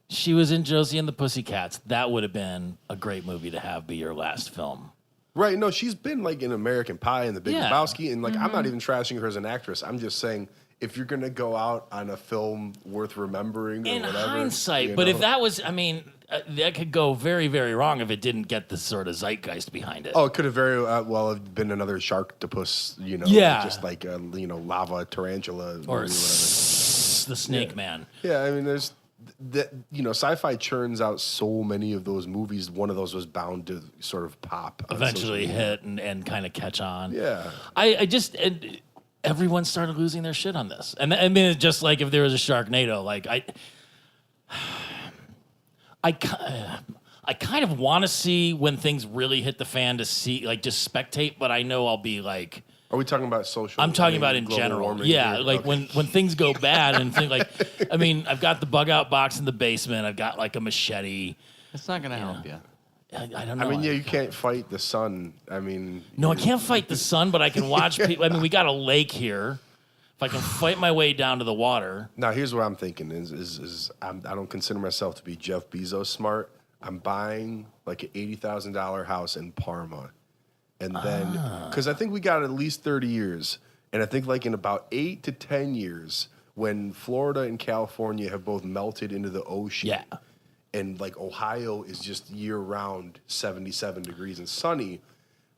she was in Josie and the Pussycats. That would have been a great movie to have be your last film. Right, no, she's been like in American Pie and The Big Yeah. Lebowski, and like I'm not even trashing her as an actress. I'm just saying if you're gonna go out on a film worth remembering or In whatever, hindsight, you but know. if that was, I mean, that could go very, very wrong if it didn't get the sort of zeitgeist behind it. Oh, it could have very well have been another Sharktopus, Yeah. just like a lava tarantula or movie whatever. the Snake Man. Yeah, I mean, there's that. Sci-fi churns out so many of those movies. One of those was bound to sort of pop on Eventually social media. hit and kind of catch on. Yeah, I just and everyone started losing their shit on this, and I mean, it's just like if there was a Sharknado, like I kind of want to see when things really hit the fan to see, like, just spectate, but I know I'll be like. are we talking about social? I'm talking about in global general. warming Yeah, here? like Okay. when things go bad and things like, I mean, I've got the bug out box in the basement. I've got like a machete. It's not going to help you. I don't know. I mean, yeah, you can't fight the sun. I mean, No, I can't fight the sun, but I can watch people. I mean, we got a lake here. If I can fight my way down to the water. Now, here's what I'm thinking: is I don't consider myself to be Jeff Bezos smart. I'm buying like an $80,000 house in Parma, and then because I think we got at least 30 years, and I think like in about 8 to 10 years, when Florida and California have both melted into the ocean, Yeah. and like Ohio is just year round 77 degrees and sunny,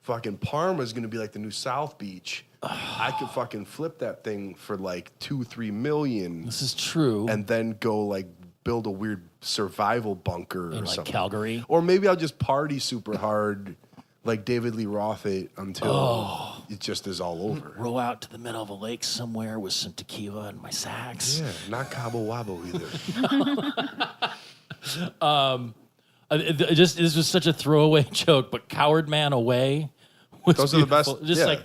fucking Parma is gonna be like the new South Beach. I could fucking flip that thing for like 2-3 million This is true. and then go like build a weird survival bunker or in like something. Calgary. Or maybe I'll just party super hard like David Lee Roth it until it just is all over. Row out to the middle of a lake somewhere with some tequila and my sax. Yeah, not Cabo Wabo either. This was such a throwaway joke, but Coward Man Away. Was Those are the beautiful. best, Just yeah. like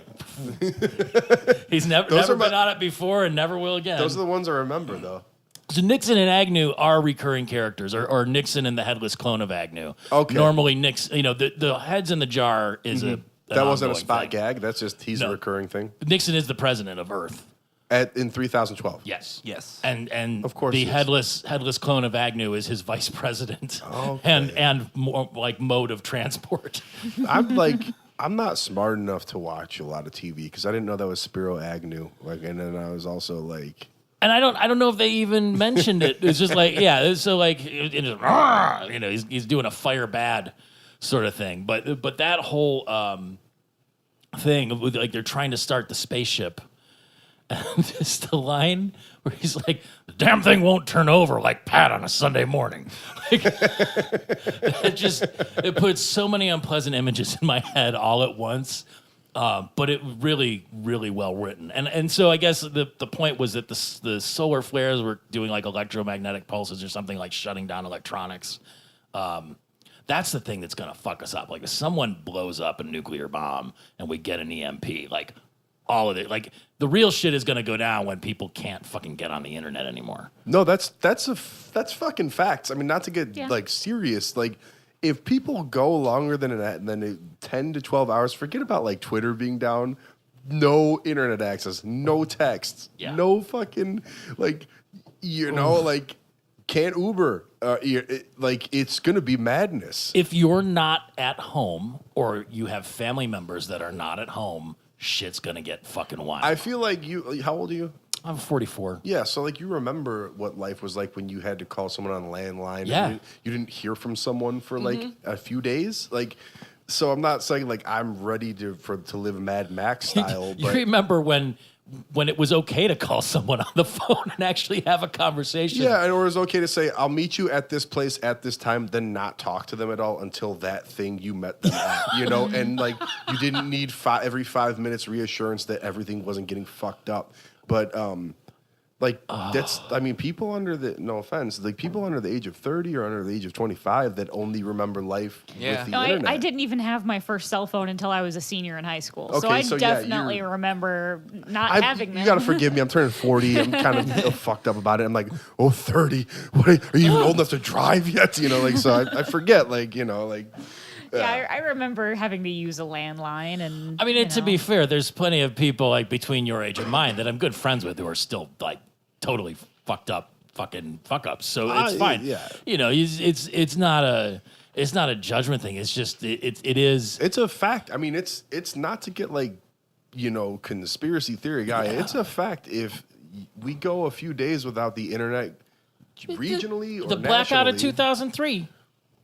he's never Those are been my- on it before and never will again. Those are the ones I remember though. So Nixon and Agnew are recurring characters, or Nixon and the headless clone of Agnew. Okay. Normally, Nixon, the heads in the jar is an That wasn't a ongoing spot thing. gag. That's just he's a No. recurring thing. Nixon is the president of Earth. In 3012. Yes. Yes. And Of course the he is. headless clone of Agnew is his vice president. Okay. And more like mode of transport. I'm not smart enough to watch a lot of TV because I didn't know that was Spiro Agnew. Like, and then I was also like, And I don't know if they even mentioned it. It's just like, yeah, so like he's doing a fire bad sort of thing. But that whole thing with like they're trying to start the spaceship. And just the line where he's like, the damn thing won't turn over like Pat on a Sunday morning. Like, it puts so many unpleasant images in my head all at once. But it really, really well written. And so I guess the point was that the solar flares were doing like electromagnetic pulses or something, like shutting down electronics. That's the thing that's going to fuck us up. Like if someone blows up a nuclear bomb and we get an EMP, like all of it, like the real shit is going to go down when people can't fucking get on the internet anymore. No, that's fucking facts. I mean, not to get like serious, like if people go longer than 10 to 12 hours, forget about like Twitter being down, no internet access, no texts, no fucking like, like can't Uber. Like it's gonna be madness. If you're not at home or you have family members that are not at home, shit's gonna get fucking wild. I feel like how old are you? I'm 44. Yeah, so like you remember what life was like when you had to call someone on a landline. Yeah. And you didn't hear from someone for like a few days. Like, so I'm not saying like I'm ready to live Mad Max style. You but remember when it was okay to call someone on the phone and actually have a conversation? yeah, and or it was okay to say I'll meet you at this place at this time, then not talk to them at all until that thing you met them at. And like you didn't need every 5 minutes reassurance that everything wasn't getting fucked up. But that's, I mean, people under no offense, like people under the age of 30 or under the age of 25 that only remember life with the internet. I didn't even have my first cell phone until I was a senior in high school. Okay, so I definitely remember not having them. You got to forgive me. I'm turning 40. I'm kind of fucked up about it. I'm like, 30? What, are you even old enough to drive yet? So I forget, Yeah, I remember having to use a landline, and I mean, to be fair, there's plenty of people like between your age and mine that I'm good friends with who are still like totally fucked up, fucking fuck ups. So it's fine. Yeah. It's not a judgment thing. It's just it is. It's a fact. I mean, it's not to get like conspiracy theory guy. Yeah. It's a fact. If we go a few days without the internet, regionally or the blackout of nationally, 2003,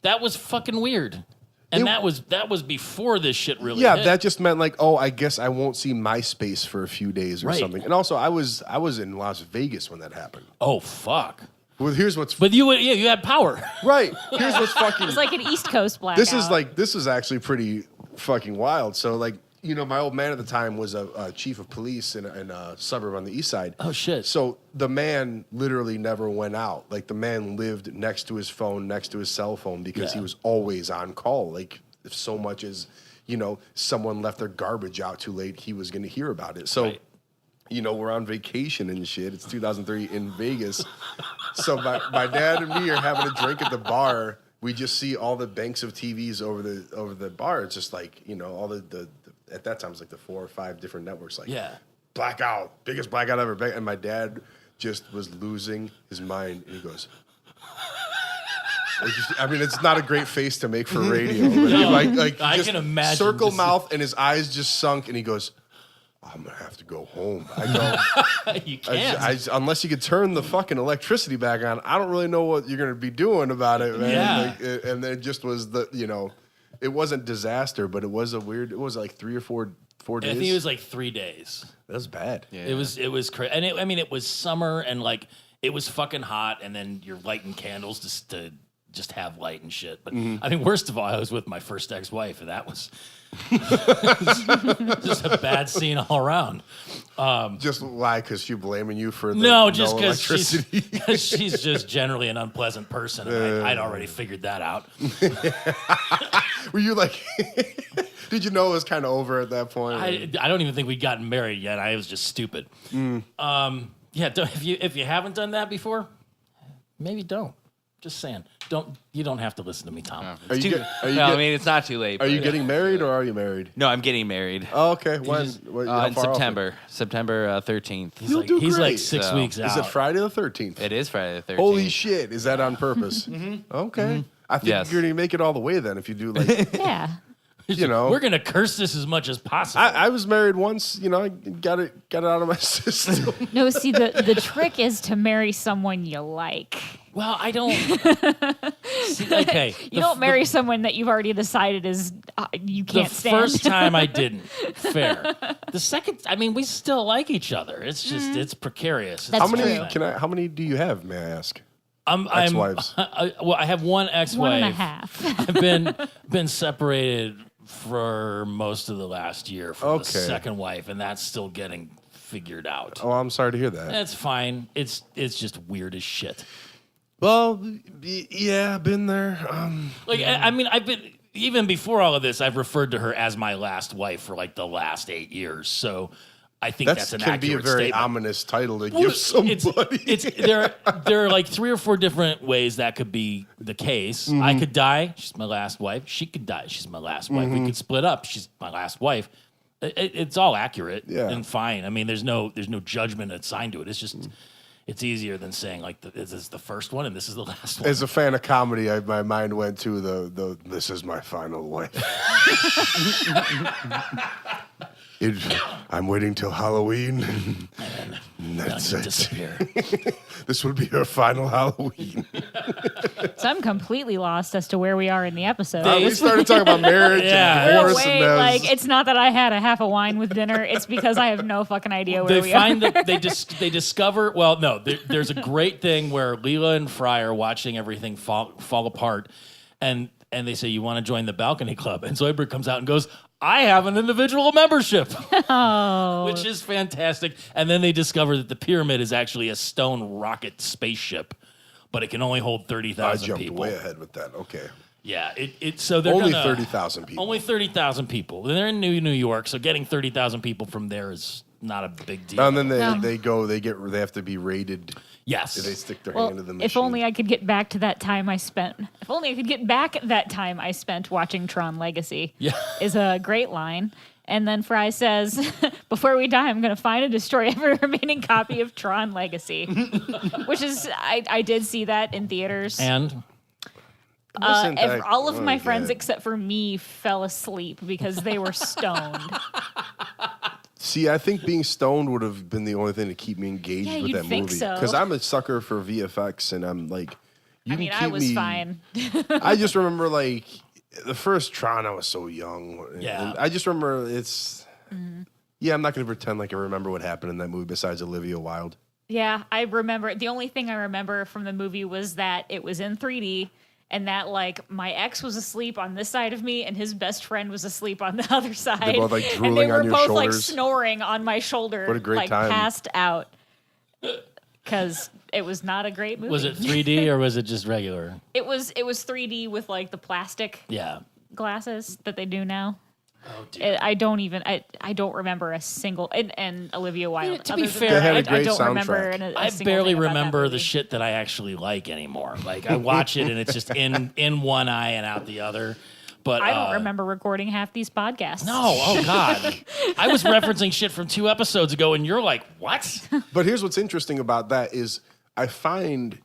that was fucking weird. And that was before this shit really hit. That just meant like, I guess I won't see MySpace for a few days or something. And also, I was in Las Vegas when that happened. Oh fuck! Well, here's what's. But you had power, right? Here's what's fucking. It's like an East Coast blackout. This is actually pretty fucking wild. So like, my old man at the time was a chief of police in a suburb on the east side. Oh shit! So the man literally never went out. Like the man lived next to his phone, next to his cell phone, because he was always on call. Like if so much as someone left their garbage out too late, he was going to hear about it. So. Right. We're on vacation and shit. It's 2003 in Vegas. So my dad and me are having a drink at the bar. We just see all the banks of TVs over the bar. It's just like, all the at that time it was like the 4 or 5 different networks. Like blackout, biggest blackout ever. And my dad just was losing his mind. And he goes, I mean, it's not a great face to make for radio. But I can imagine. Circle mouth and his eyes just sunk. And he goes, I'm going to have to go home. I go, you can't. Unless you could turn the fucking electricity back on, I don't really know what you're going to be doing about it, man. Yeah. And then it just was it wasn't disaster, but it was it was like 3 or 4 days. I think it was like 3 days. That was bad. Yeah. It was crazy. And it was summer and like it was fucking hot and then you're lighting candles to just have light and shit. But I mean, worst of all, I was with my first ex-wife and that was just a bad scene all around. Just why? Because she blaming you for just because she's just generally an unpleasant person, and I'd already figured that out. Were you like? Did you know it was kind of over at that point? I don't even think we'd gotten married yet. I was just stupid. If you haven't done that before, maybe don't. Just saying. You don't have to listen to me, Tom. No, I mean, it's not too late. Are you getting married or are you married? No, I'm getting married. Oh, okay. When? In September. September 13th. He's like 6 weeks out. Is it Friday the 13th? It is Friday the 13th. Holy shit. Is that on purpose? Okay. I think you're going to make it all the way then if you do like... Yeah. We're going to curse this as much as possible. I was married once, I got it out of my system. No, see, the trick is to marry someone you like. Well, I don't. Okay. You don't marry someone that you've already decided is you can't stand. The first time I didn't. Fair. The second, I mean, we still like each other. It's just, it's precarious. That's how many do you have, may I ask? Ex-wives. I have one ex-wife. 1.5. I've been separated for most of the last year from the second wife, and that's still getting figured out. Oh, I'm sorry to hear that. That's fine. It's just weird as shit. Well, yeah, been there. I mean, I've been even before all of this. I've referred to her as my last wife for like the last 8 years. So I think that's an can be a accurate very statement. ominous title to give somebody. There are like 3 or 4 different ways that could be the case. Mm-hmm. I could die. She's my last wife. She could die. She's my last wife. We could split up. She's my last wife. It's all accurate and fine. I mean, there's no judgment assigned to it. It's just it's easier than saying like this is the first one and this is the last one. As a fan of comedy, my mind went to the this is my final wife. I'm waiting till Halloween. And that's it. Disappear. This will be her final Halloween. So I'm completely lost as to where we are in the episode. We started talking about marriage and No divorce. way, And like it's not that I had a half a wine with dinner. It's because I have no fucking idea where They we find are. that they discover. Well, no, there's a great thing where Leela and Fry are watching everything fall apart, and they say, "You want to join the balcony club?" And Zoidberg comes out and goes, I have an individual membership, which is fantastic. And then they discover that the pyramid is actually a stone rocket spaceship, but it can only hold 30,000 people. I jumped way ahead with that. Okay. Yeah, so they're only 30,000 people. Only 30,000 people. And they're in New York, so getting 30,000 people from there is not a big deal. And then they have to be rated. Yes. They stick their hand into the machine. If only I could get back to that time I spent. If only I could get back that time I spent watching Tron Legacy. Yeah. Is a great line. And then Fry says, before we die, I'm going to find and destroy every remaining copy of Tron Legacy. Which is, I did see that in theaters. And All of my friends except for me fell asleep because they were stoned. See, I think being stoned would have been the only thing to keep me engaged with you'd that think movie. so. Because I'm a sucker for VFX, and I'm like, I was fine. I just remember like the first Tron. I was so young. Yeah. And I just remember it's. Yeah, I'm not going to pretend like I remember what happened in that movie besides Olivia Wilde. Yeah, I remember. The only thing I remember from the movie was that it was in 3D. And that, like, my ex was asleep on this side of me, and his best friend was asleep on the other side. They're both, like, and drooling they were on your both, like, shoulders. snoring on my shoulder. What a great like, time. Passed out. Because it was not a great movie. was it 3D or was it just regular? It was 3D with, like, the plastic glasses that they do now. Oh, dear. I don't remember a single and Olivia Wilde. To be Other than fair, that, They had a I great don't remember soundtrack. I single barely thing about that remember the movie. shit that I actually like anymore. Like I watch it and it's just in one eye and out the other. But I don't remember recording half these podcasts. No, oh God. I was referencing shit from 2 episodes ago and you're like, what? But here's what's interesting about that is I find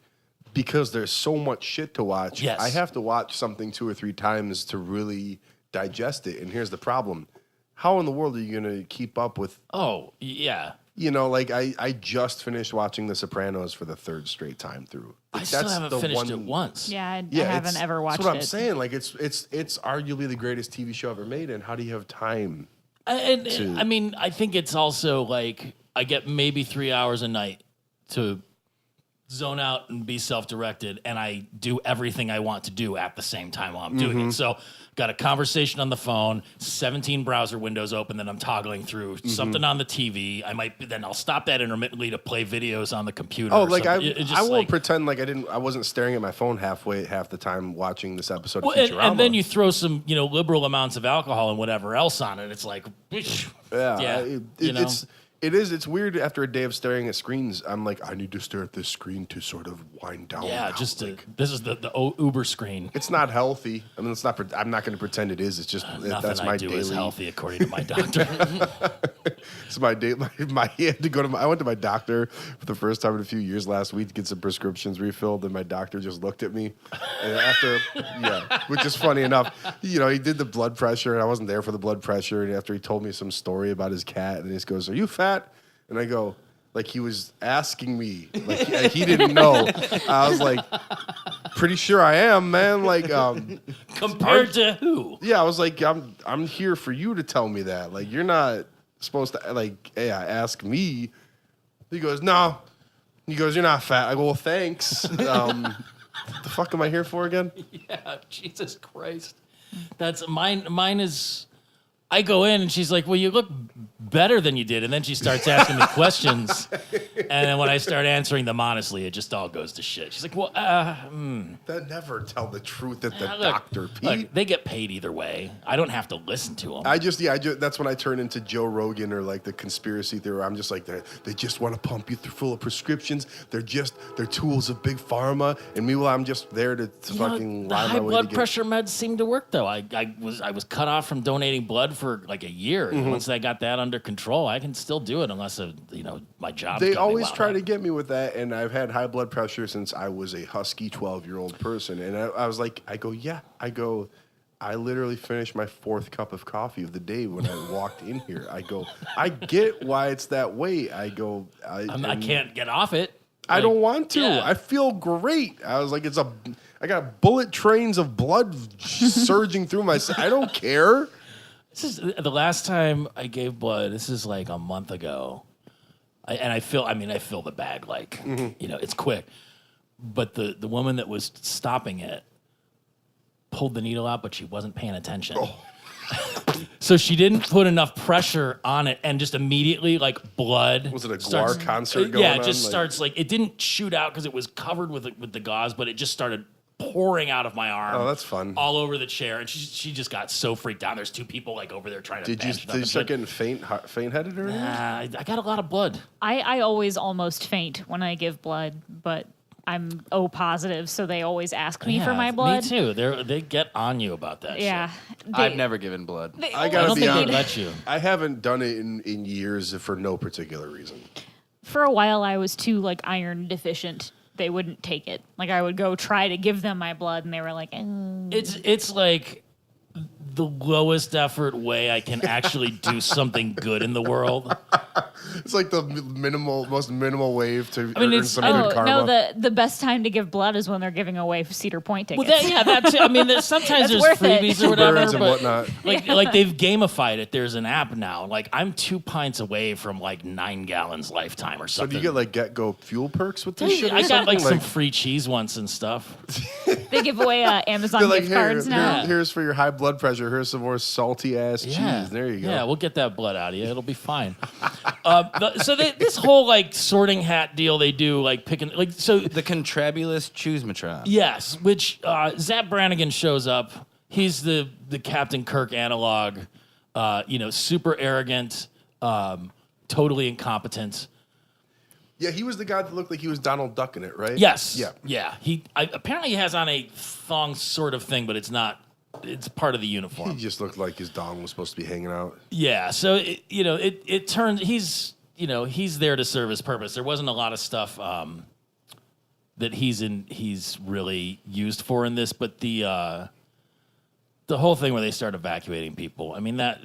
because there's so much shit to watch, Yes. I have to watch something 2 or 3 times to really digest it. And here's the problem. How in the world are you going to keep up with, Oh, yeah. you know, like I just finished watching The Sopranos for the 3rd straight time through. I Like, still haven't finished it once. Yeah, I Yeah, haven't ever watched That's what I'm it. saying. Like it's arguably the greatest TV show ever made. And how do you have time? And I mean, I think it's also like I get maybe 3 hours a night to zone out and be self-directed, and I do everything I want to do at the same time while I'm doing it. So got a conversation on the phone, 17 browser windows open that I'm toggling through, something on the TV. I'll stop that intermittently to play videos on the computer. Oh, or like something. I won't pretend like I wasn't staring at my phone half the time watching this episode of Well, Futurama. and then you throw some, liberal amounts of alcohol and whatever else on it. It's like, It's weird after a day of staring at screens. I'm like, I need to stare at this screen to sort of wind down. yeah, now. just like, this is the Uber screen. it's not healthy. I mean, it's not. I'm not going to pretend it is. It's just Nothing that's my I do daily. is healthy, according to my doctor. It's my day. He had to go to. I went to my doctor for the first time in a few years last week to get some prescriptions refilled, and my doctor just looked at me. And after, which is funny enough, he did the blood pressure, and I wasn't there for the blood pressure. And after he told me some story about his cat, and he just goes, "Are you fat?" And I go, like he was asking me, like he didn't know. I was like, pretty sure I am, man. Like, Compared to who? yeah, I was like, I'm here for you to tell me that. Like, you're not supposed to ask me. He goes, no. He goes, you're not fat. I go, well, thanks. The fuck am I here for again? Yeah, Jesus Christ. That's mine. Mine is. I go in and she's like, well, you look better than you did. And then she starts asking me questions. then when I start answering them honestly, it just all goes to shit. She's like, well, That never tell the truth at the doctor, Pete. Look, they get paid either way. I don't have to listen to them. I just that's when I turn into Joe Rogan or like the conspiracy theory. I'm just like, they just want to pump you through full of prescriptions. They're tools of big pharma. And meanwhile, I'm just there to fucking the lie high my way blood to get... pressure meds seem to work though. I was cut off from donating blood for like a year. And once I got that under control, I can still do it unless my job. They always try to get me with that, and I've had high blood pressure since I was a husky 12-year-old person. And I was like, I literally finished my 4th cup of coffee of the day when I walked in here. I get why it's that way. I can't get off it. I don't want to. Yeah. I feel great. I was like, I got bullet trains of blood surging through my... I don't care. This is the last time I gave blood. This is like a month ago. I feel the bag like, it's quick. But the woman that was stopping it pulled the needle out, but she wasn't paying attention. Oh. So she didn't put enough pressure on it, and just immediately, like, blood. Was it a Guar concert going on? Yeah, it just starts, like, it didn't shoot out because it was covered with the gauze, but it just started pouring out of my arm. Oh, that's fun. All over the chair, and she just got so freaked out. There's 2 people, like, over there trying to Did you start getting faint-headed or anything? I got a lot of blood. I always almost faint when I give blood, but I'm O positive, so they always ask me for my blood. Me too. They get on you about that Yeah. shit. I've never given blood. I gotta don't be think honest. they'd let you. I haven't done it in years for no particular reason. For a while, I was too, like, iron deficient. They wouldn't take it. Like, I would go try to give them my blood, and they were like, It's like the lowest effort way I can actually do something good in the world. It's like the most minimal wave to I mean, earn it's- some oh, good karma. no, the best time to give blood is when they're giving away Cedar Point tickets. Well, that's it. I mean, sometimes That's there's worth it. freebies or whatever, Birds and but whatnot. like they've gamified it. There's an app now. Like, I'm 2 pints away from like 9 gallons lifetime or So something. do you get like Get-Go fuel perks with this shit? Or I got like something? some free cheese once and stuff. They give away Amazon They're like, gift cards now. here's for your high blood pressure. Here's some more salty ass cheese. There you go. Yeah, we'll get that blood out of you. It'll be fine. This whole like sorting hat deal they do, like picking like so. The Contrabulous Choosematron. Yes, which Zap Brannigan shows up. He's the Captain Kirk analog. Super arrogant, totally incompetent. Yeah, he was the guy that looked like he was Donald Duck in it, right? Yes. Yeah. Yeah. Apparently he has on a thong sort of thing, but it's not. It's part of the uniform. He just looked like his dong was supposed to be hanging out. Yeah. So it turns he's there to serve his purpose. There wasn't a lot of stuff that he's really used for in this, but the whole thing where they start evacuating people. I mean, that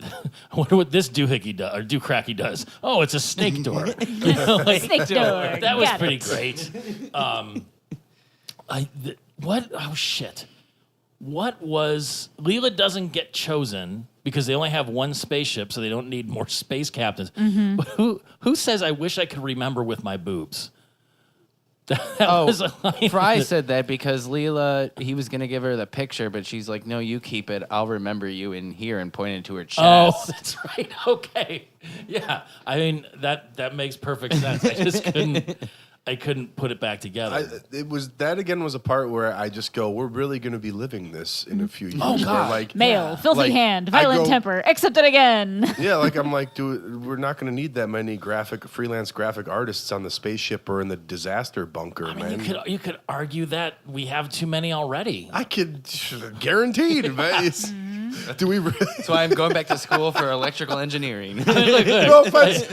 I wonder what this doohickey does or doocracky does. Oh, it's a snake door. Snake door. That was Got pretty it. great. What? Oh shit. What was Leela doesn't get chosen because they only have one spaceship, so they don't need more space captains. Mm-hmm. But who says I wish I could remember with my boobs? That was a line Fry that- said that because Leela, he was going to give her the picture, but she's like, no, you keep it. I'll remember you in here, and pointed to her chest. Oh, that's right. Okay. Yeah. I mean, that makes perfect sense. I just couldn't put it back together. It was a part where I just go, we're really going to be living this in a few years. Oh, Where, God. like, Male, filthy Like, hand, I violent go- temper, accept it again. yeah, like I'm like, dude, we're not going to need that many freelance graphic artists on the spaceship or in the disaster bunker, I man. mean, you could argue that we have too many already. I could guaranteed, but it's. Do we really? That's why I'm going back to school for electrical engineering. No offense.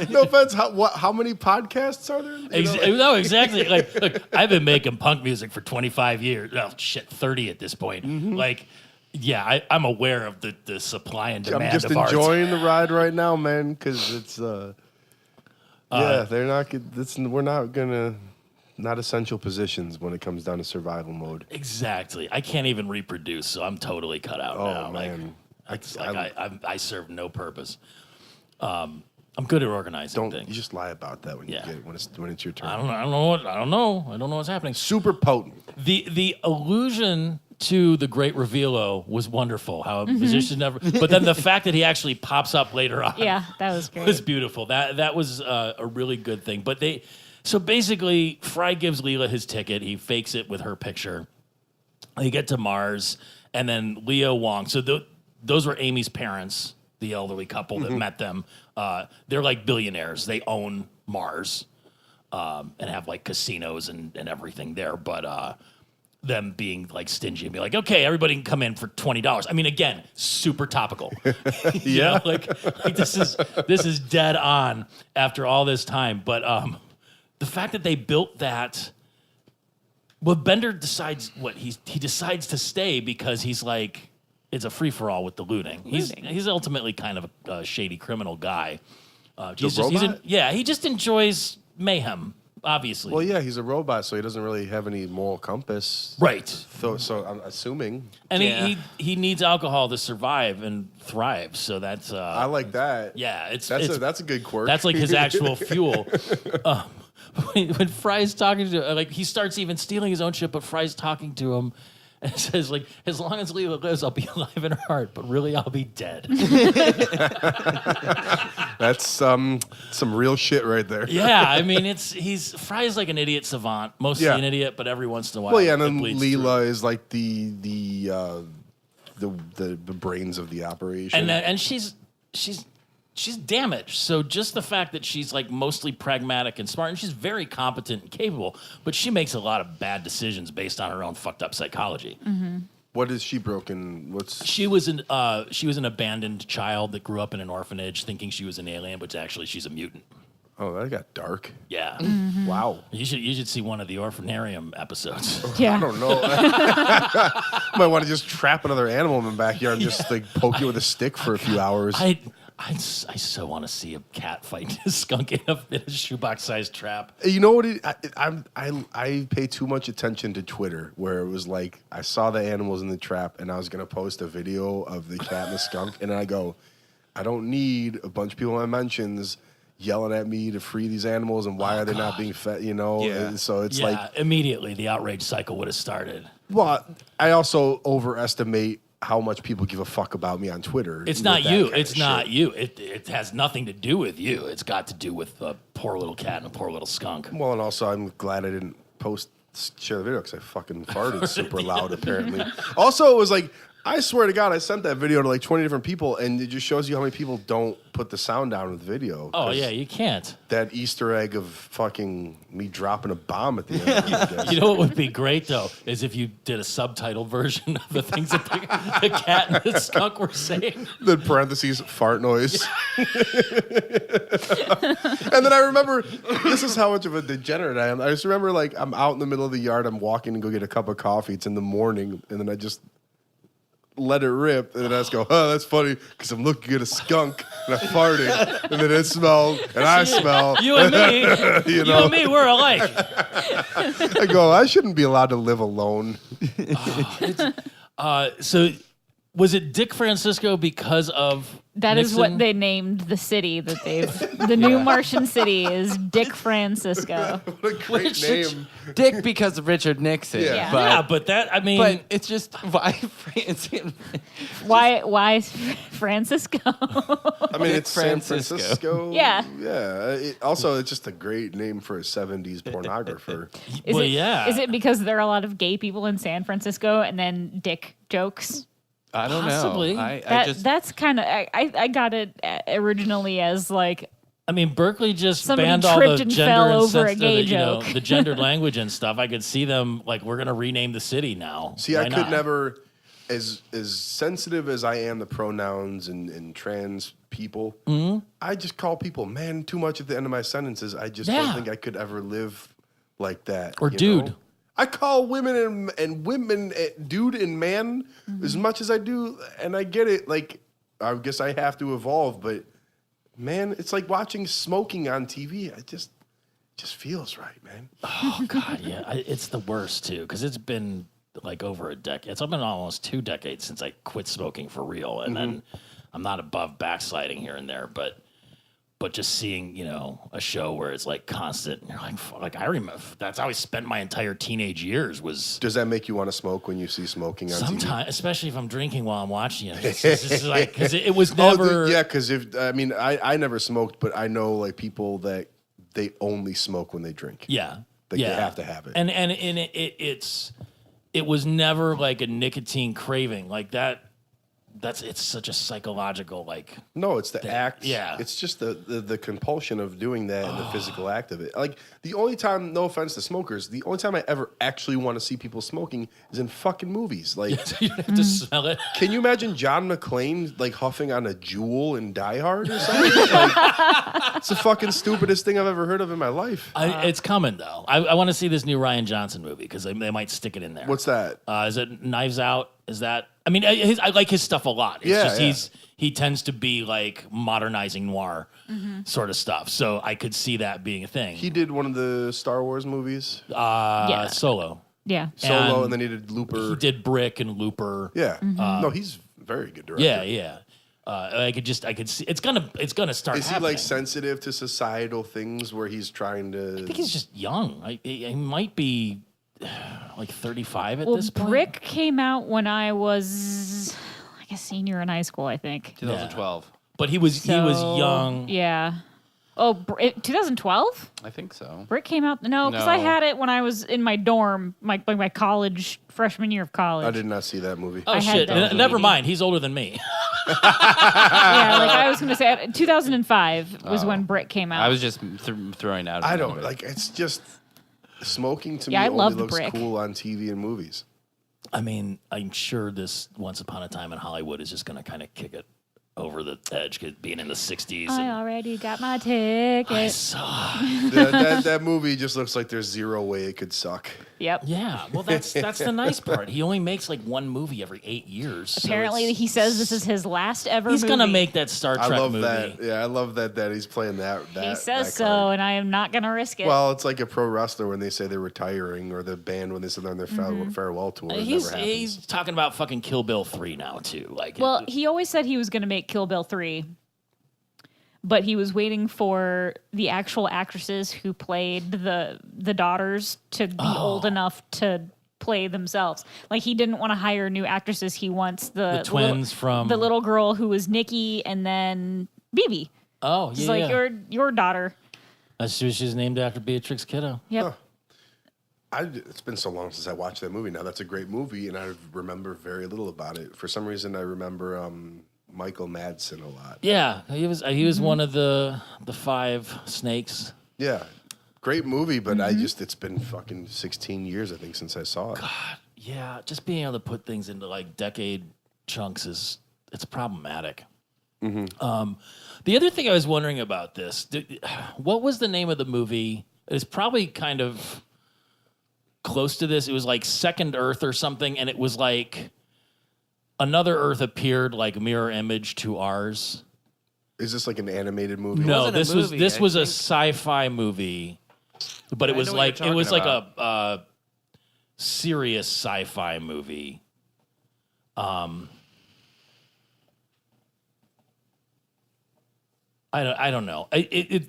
How many podcasts are there? You know, No, exactly. Like, look, I've been making punk music for 25 years. Oh, shit, 30 at this point. Mm-hmm. Like, yeah, I'm aware of the supply and demand I'm just of art. enjoying the ride right now, man, because it's. They're not. We're not gonna. Not essential positions when it comes down to survival mode. Exactly. I can't even reproduce, so I'm totally cut out now. Man. I serve no purpose. I'm good at organizing things. You just lie about that when it's your turn. I don't know what's happening. Super potent. The allusion to the great reveal was wonderful. How a musician never, but then the fact that he actually pops up later on, Yeah, that was great. was beautiful. That was a really good thing. But So basically, Fry gives Leela his ticket. He fakes it with her picture. They get to Mars, and then Leo Wong. So those were Amy's parents, the elderly couple that met them. They're like billionaires. They own Mars and have like casinos and everything there. But them being like stingy and be like, okay, everybody can come in for $20. I mean, again, super topical. Yeah, like this is dead on after all this time. But the fact that they built that. Well, Bender decides he decides to stay because he's like, it's a free for all with the looting. He's ultimately kind of a shady criminal guy. He just enjoys mayhem, obviously. Well, yeah, he's a robot, so he doesn't really have any moral compass. Right. So I'm assuming. And he needs alcohol to survive and thrive. So that's I like that. Yeah, that's a good quirk. That's like his actual fuel. When Fry's talking to like he starts even stealing his own shit, but Fry's talking to him and says like, as long as Leela lives, I'll be alive in her heart, but really I'll be dead. That's some real shit right there. Yeah, I mean Fry's like an idiot savant, mostly an idiot, but every once in a while. Well, yeah, and then Leela is like the brains of the operation, and she's damaged. So just the fact that she's like mostly pragmatic and smart, and she's very competent and capable, but she makes a lot of bad decisions based on her own fucked up psychology. Mm-hmm. What is she broken? She was an abandoned child that grew up in an orphanage, thinking she was an alien, but actually she's a mutant. Oh, that got dark. Yeah. Mm-hmm. Wow. You should see one of the Orphanarium episodes. Yeah. I don't know. Might want to just trap another animal in the backyard and just like poke it with a stick for a few hours. I so want to see a cat fight a skunk in a shoebox-sized trap. You know what? I pay too much attention to Twitter, where it was like I saw the animals in the trap, and I was gonna post a video of the cat and the skunk, and I go, I don't need a bunch of people in my mentions yelling at me to free these animals, and why are they not being fed? You know, and so it's like immediately the outrage cycle would have started. Well, I also overestimate how much people give a fuck about me on Twitter. It's not you. It's not you. It has nothing to do with you. It's got to do with a poor little cat and a poor little skunk. Well, and also I'm glad I didn't share the video because I fucking farted super loud apparently. Also, it was like, I swear to God, I sent that video to like 20 different people, and it just shows you how many people don't put the sound down with video. Oh, yeah, you can't. That Easter egg of fucking me dropping a bomb at the end of it, I guess. You know what would be great, though, is if you did a subtitled version of the things that the cat and the skunk were saying. Then parentheses, fart noise. And then I remember, this is how much of a degenerate I am. I just remember, like, I'm out in the middle of the yard, I'm walking to go get a cup of coffee. It's in the morning, and then I just let it rip, and then I just go, oh, that's funny, because I'm looking at a skunk, and I farted, and then it smelled, and I smell. You and me, you and me, we're alike. I go, I shouldn't be allowed to live alone. So was it Dick Francisco because of That Nixon? is what they named the city that the new Martian city is Dick Francisco. What a great name. Dick because of Richard Nixon. Yeah. But that, I mean... But it's just, why Why Francisco? I mean, it's San Francisco. Francisco. Yeah. Yeah. Also, it's just a great name for a 70s pornographer. Is it because there are a lot of gay people in San Francisco and then dick jokes? I don't Possibly. know. That's kind of I got it originally as like, I mean, Berkeley just somebody banned all tripped the and gender fell and over a gay sensitive, joke. the gendered language and stuff. I could see them like, we're gonna rename the city now. See, Why I could not? never, as sensitive as I am to pronouns and trans people, I just call people man too much at the end of my sentences. I just don't think I could ever live like that. Or you dude. know? I call women and women dude and man as much as I do, and I get it. Like, I guess I have to evolve, but man, it's like watching smoking on TV. It just feels right, man. Oh God, yeah, it's the worst too because it's been like over a decade. It's been almost 2 decades since I quit smoking for real, and then I'm not above backsliding here and there, but just seeing, a show where it's like constant, and you're like I remember that's how I spent my entire teenage years was. Does that make you want to smoke when you see smoking on TV? Sometimes, especially if I'm drinking while I'm watching it. It's just like, because it was never. Yeah, because I never smoked, but I know like people that they only smoke when they drink. Yeah. Like, they have to have it. And it was never like a nicotine craving like that. It's such a psychological No, it's the act. Yeah. It's just the compulsion of doing that and the physical act of it. Like, the only time, no offense to smokers, the only time I ever actually want to see people smoking is in fucking movies. Like, you have to smell it. can you imagine John McClane like huffing on a Juul in Die Hard or something? Like, it's the fucking stupidest thing I've ever heard of in my life. It's coming though. I want to see this new Rian Johnson movie because they might stick it in there. What's that? Is it Knives Out? Is that? I mean, I like his stuff a lot. It's just he tends to be like modernizing noir sort of stuff. So I could see that being a thing. He did one of the Star Wars movies. Solo. Yeah. Solo, and then he did Looper. He did Brick and Looper. Yeah. No, he's a very good director. Yeah. I could see it's gonna start. Is he like sensitive to societal things where he's trying to? I think he's just young. He might be like 35 at this point. Brick came out when I was like a senior in high school, I think. 2012. But he was young. Yeah. Oh, 2012? I think so. Brick came out. No, because I had it when I was in my dorm, my college freshman year of college. I did not see that movie. Oh I had shit! that Never DVD. mind. He's older than me. Yeah, like I was going to say, 2005 was when Brick came out. I was just throwing out. I don't like. It's just smoking to me I only loved looks Brick. cool on TV and movies. I mean, I'm sure this Once Upon a Time in Hollywood is just going to kind of kick it over the edge, 'cause being in the 60s. I already got my ticket. I saw. that movie just looks like there's zero way it could suck. Yep. Yeah, well, that's the nice part. He only makes like one movie every 8 years. so Apparently, it's- he says this is his last ever he's movie. gonna make that Star Trek I love movie. that. Yeah, I love that he's playing that. He says that so, card. and I am not going to risk it. Well, it's like a pro wrestler when they say they're retiring, or the band when they say they're on their farewell tour. It never happens. He's talking about fucking Kill Bill 3 now too. Like, Well, he always said he was going to make Kill Bill 3, but he was waiting for the actual actresses who played the daughters to be old enough to play themselves. Like, he didn't want to hire new actresses. He wants the twins from the little girl who was Nikki and then Bibi. Oh, She's yeah, like your daughter. she's named after Beatrix Kiddo. Yep. It's been so long since I watched that movie. Now that's a great movie, and I remember very little about it. For some reason, I remember Michael Madsen a lot. Yeah, he was one of the 5 snakes. Yeah, great movie, but it's been fucking 16 years, I think, since I saw it. Yeah, just being able to put things into like decade chunks it's problematic. The other thing I was wondering about this, what was the name of the movie? It's probably kind of close to this. It was like Second Earth or something, and it was like another Earth appeared like mirror image to ours. Is this like an animated movie? No, wasn't a this movie, was I a think. sci-fi movie, but it I was know what like you're talking a serious sci-fi movie. I don't know.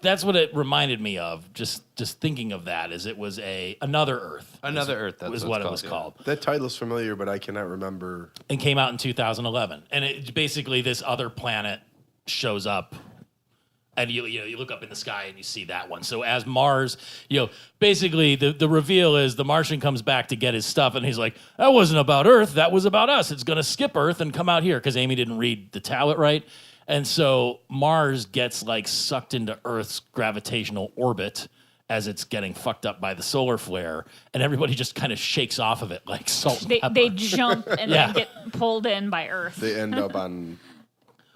That's what it reminded me of. Just thinking of that, as it was another Earth. Another Earth. That's was what what it it's was called, called, That title is familiar, but I cannot remember. and came out in 2011. And it basically this other planet shows up, and you look up in the sky and you see that one. So as Mars, basically the reveal is the Martian comes back to get his stuff, and he's like, "That wasn't about Earth. That was about us. It's gonna skip Earth and come out here," because Amy didn't read the tablet right. And so Mars gets like sucked into Earth's gravitational orbit as it's getting fucked up by the solar flare, and everybody just kind of shakes off of it like salt and pepper. They jump and Yeah. then get pulled in by Earth. They end up on.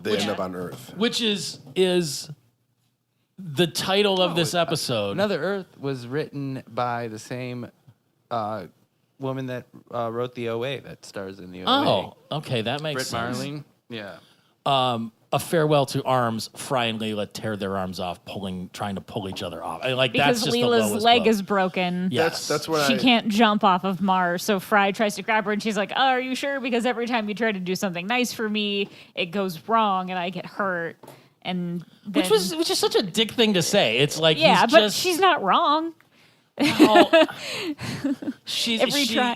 End up on Earth. Which is the title of this episode. Another Earth was written by the same woman that wrote the OA that stars in the OA. Oh, okay, that makes Britt sense. Marling. Yeah. A Farewell to Arms. Fry and Leela tear their arms off, trying to pull each other off. That's Because just the Leela's lowest leg blow. is broken. Yes. That's what She can't jump off of Mars, so Fry tries to grab her, and she's like, "Oh, are you sure? Because every time you try to do something nice for me, it goes wrong, and I get hurt." And then, Which is such a dick thing to say. It's like yeah, he's but just, she's not wrong.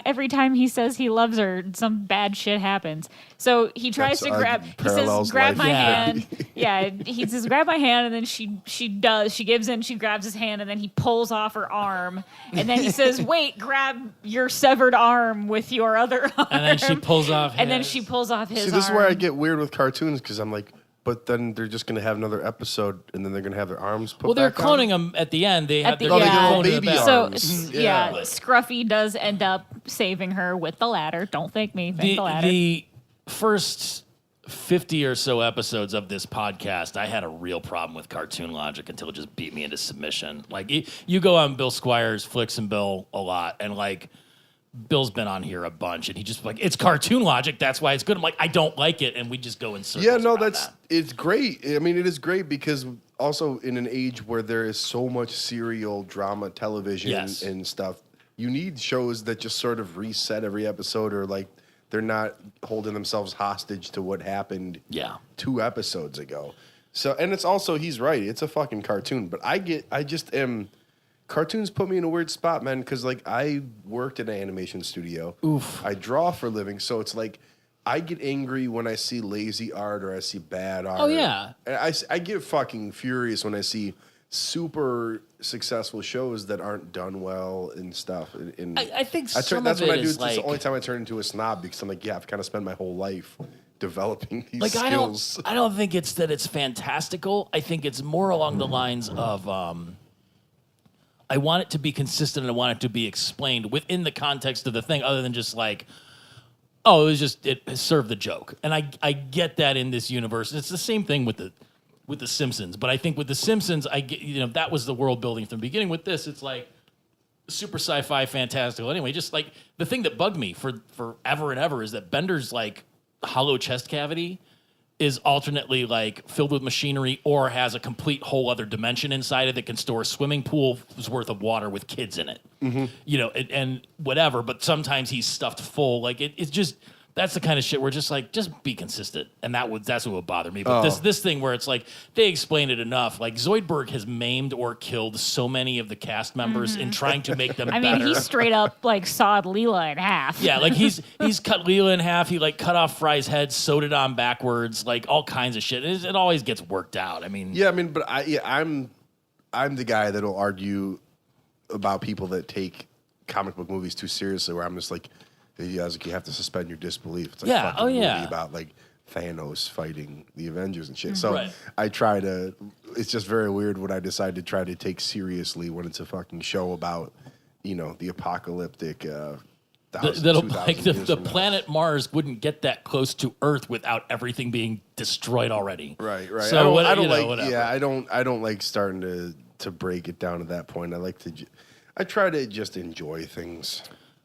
Every time he says he loves her, some bad shit happens. So he tries to grab. He says, "Grab my hand." Yeah, he says, "Grab my hand," and then she does. She gives in. She grabs his hand, and then he pulls off her arm. And then he says, "Wait, grab your severed arm with your other arm." And then she pulls off. And then she pulls off his. See, this is where I get weird with cartoons because I'm like, but then they're just going to have another episode, and then they're going to have their arms put. Well, they're back cloning on? them at the end. They have they get little baby arms. So Scruffy does end up saving her with the ladder. Don't thank me. Thank the ladder. The first 50 or so episodes of this podcast, I had a real problem with cartoon logic until it just beat me into submission. Like you go on Bill Squires, Flicks and Bill a lot, and like. Bill's been on here a bunch, and he just like, it's cartoon logic. That's why it's good. I'm like, I don't like it, and we just go in circles. Yeah, no, it's great. I mean, it is great because also in an age where there is so much serial drama television and stuff, you need shows that just sort of reset every episode, or like they're not holding themselves hostage to what happened 2 episodes ago. So, and it's also, he's right. It's a fucking cartoon, but cartoons put me in a weird spot, man, because like I worked at an animation studio. Oof. I draw for a living, so it's like I get angry when I see lazy art or I see bad art. Oh yeah, and I get fucking furious when I see super successful shows that aren't done well and stuff. And I think that's some what of it I do. is It's like, the only time I turn into a snob because I'm like, yeah, I've kind of spent my whole life developing these like skills. I don't think it's that it's fantastical. I think it's more along the lines of. I want it to be consistent and I want it to be explained within the context of the thing other than just like, oh, it served the joke. And I get that in this universe. It's the same thing with the Simpsons. But I think with the Simpsons, I get, that was the world building from the beginning. With this, it's like super sci-fi, fantastical. Anyway, just like the thing that bugged me for ever and ever is that Bender's like hollow chest cavity is alternately like filled with machinery or has a complete whole other dimension inside it that can store a swimming pool's worth of water with kids in it. Mm-hmm. And whatever, but sometimes he's stuffed full. Like it's just, that's the kind of shit where just like, just be consistent. And that's what would bother me. But this thing where it's like, they explain it enough. Like Zoidberg has maimed or killed so many of the cast members in trying to make them better. I mean, he straight up like sawed Leela in half. Yeah, like he's cut Leela in half. He like cut off Fry's head, sewed it on backwards, like all kinds of shit. It always gets worked out. I mean, but I'm the guy that'll argue about people that take comic book movies too seriously. Where I'm just like, you have to suspend your disbelief. It's like a movie about like Thanos fighting the Avengers and shit. So I try to. It's just very weird when I decide to try to take seriously when it's a fucking show about the apocalyptic. The planet Mars wouldn't get that close to Earth without everything being destroyed already. Right. So I don't like starting to break it down to that point. I try to just enjoy things.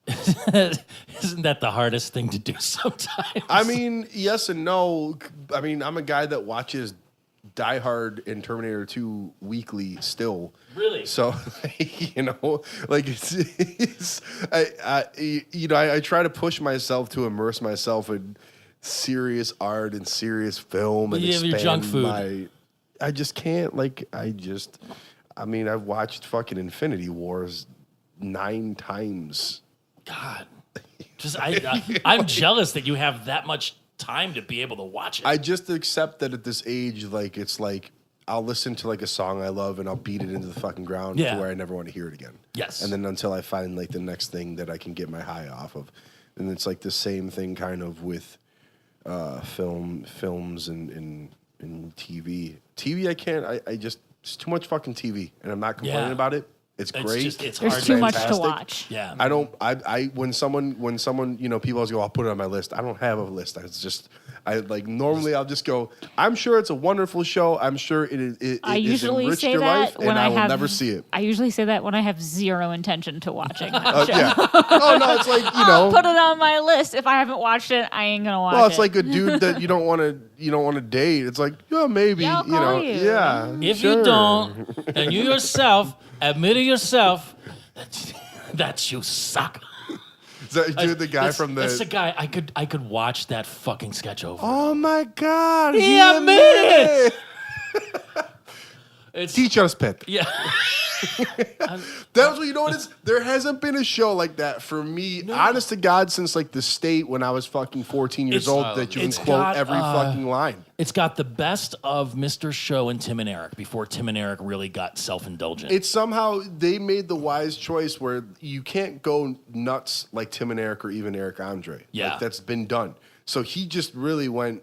Isn't that the hardest thing to do sometimes? I mean, yes and no. I mean, I'm a guy that watches Die Hard and Terminator 2 weekly still. Really? So, like I try to push myself to immerse myself in serious art and serious film and you have your junk food. I just can't. I mean, I've watched fucking Infinity Wars 9 times. God, I'm jealous that you have that much time to be able to watch it. I just accept that at this age, like it's like I'll listen to like a song I love and I'll beat it into the fucking ground to where I never want to hear it again. Yes, and then until I find like the next thing that I can get my high off of, and it's like the same thing kind of with films and TV. TV, I can't. I just it's too much fucking TV, and I'm not complaining about it. It's great. It's There's hard. too much to watch. Yeah. I don't. When someone, people always go, I'll put it on my list. I don't have a list. Normally I'll just go, I'm sure it's a wonderful show. I'm sure it I has usually enriched say your that life, when and I will have, never see it. I usually say that when I have zero intention to watching that show. Yeah. Oh no, it's like I'll put it on my list. If I haven't watched it, I ain't gonna watch it. Well, it's like a dude that you don't want to date. It's like, maybe, Yeah, I'll call you. yeah. If sure. you don't, and you yourself admit to yourself that you suck. Is that dude, the guy from the? That's the guy. I could watch that fucking sketch over. Oh my God! He admitted it. Teach us, Pip. Yeah. That's what you know what it is? There hasn't been a show like that for me, honest to God, since like The State when I was fucking 14 years old that you can quote every fucking line. It's got the best of Mr. Show and Tim and Eric before Tim and Eric really got self-indulgent. It's somehow they made the wise choice where you can't go nuts like Tim and Eric or even Eric Andre. Yeah. Like, that's been done. So he just really went,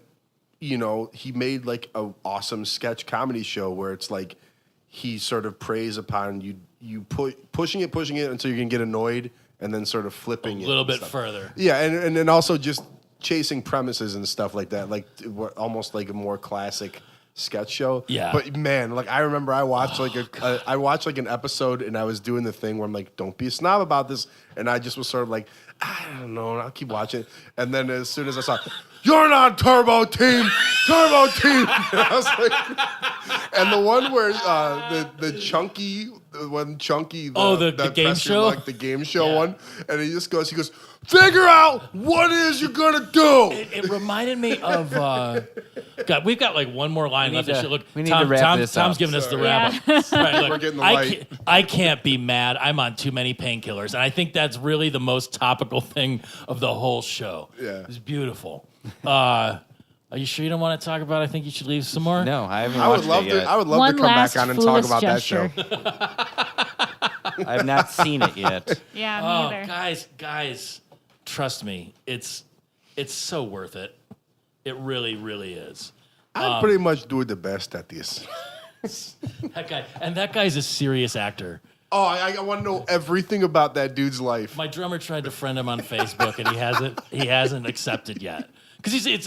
you know, he made like an awesome sketch comedy show where it's like he sort of preys upon you pushing it until you're going to get annoyed and then sort of flipping it. A little bit further. Yeah, and then also just chasing premises and stuff like that, like almost like a more classic sketch show. Yeah. But man, like I remember I watched I watched like an episode and I was doing the thing where I'm like, don't be a snob about this. And I just was sort of like, I don't know, and I'll keep watching. And then as soon as I saw, you're not Turbo Team! Turbo Team! And I was like, and the one where the Chunky, the game show? like the game show one, and he goes, figure out what it is you're gonna do. It reminded me of God. We've got like one more line left. We need to wrap this up. Tom's giving us the wrap up. Right, look, We're getting the light. I can't be mad. I'm on too many painkillers, and I think that's really the most topical thing of the whole show. Yeah. It's beautiful. Are you sure you don't want to talk about it? I think you should leave some more. No, I haven't I would watched love it yet. I would love One to come back last on and talk foolish about gesture. that show. I have not seen it yet. Yeah, me Oh, either. guys, trust me, it's so worth it. It really, really is. I pretty much do the best at this. That guy's a serious actor. Oh, I want to know everything about that dude's life. My drummer tried to friend him on Facebook, and he hasn't accepted yet. Because he's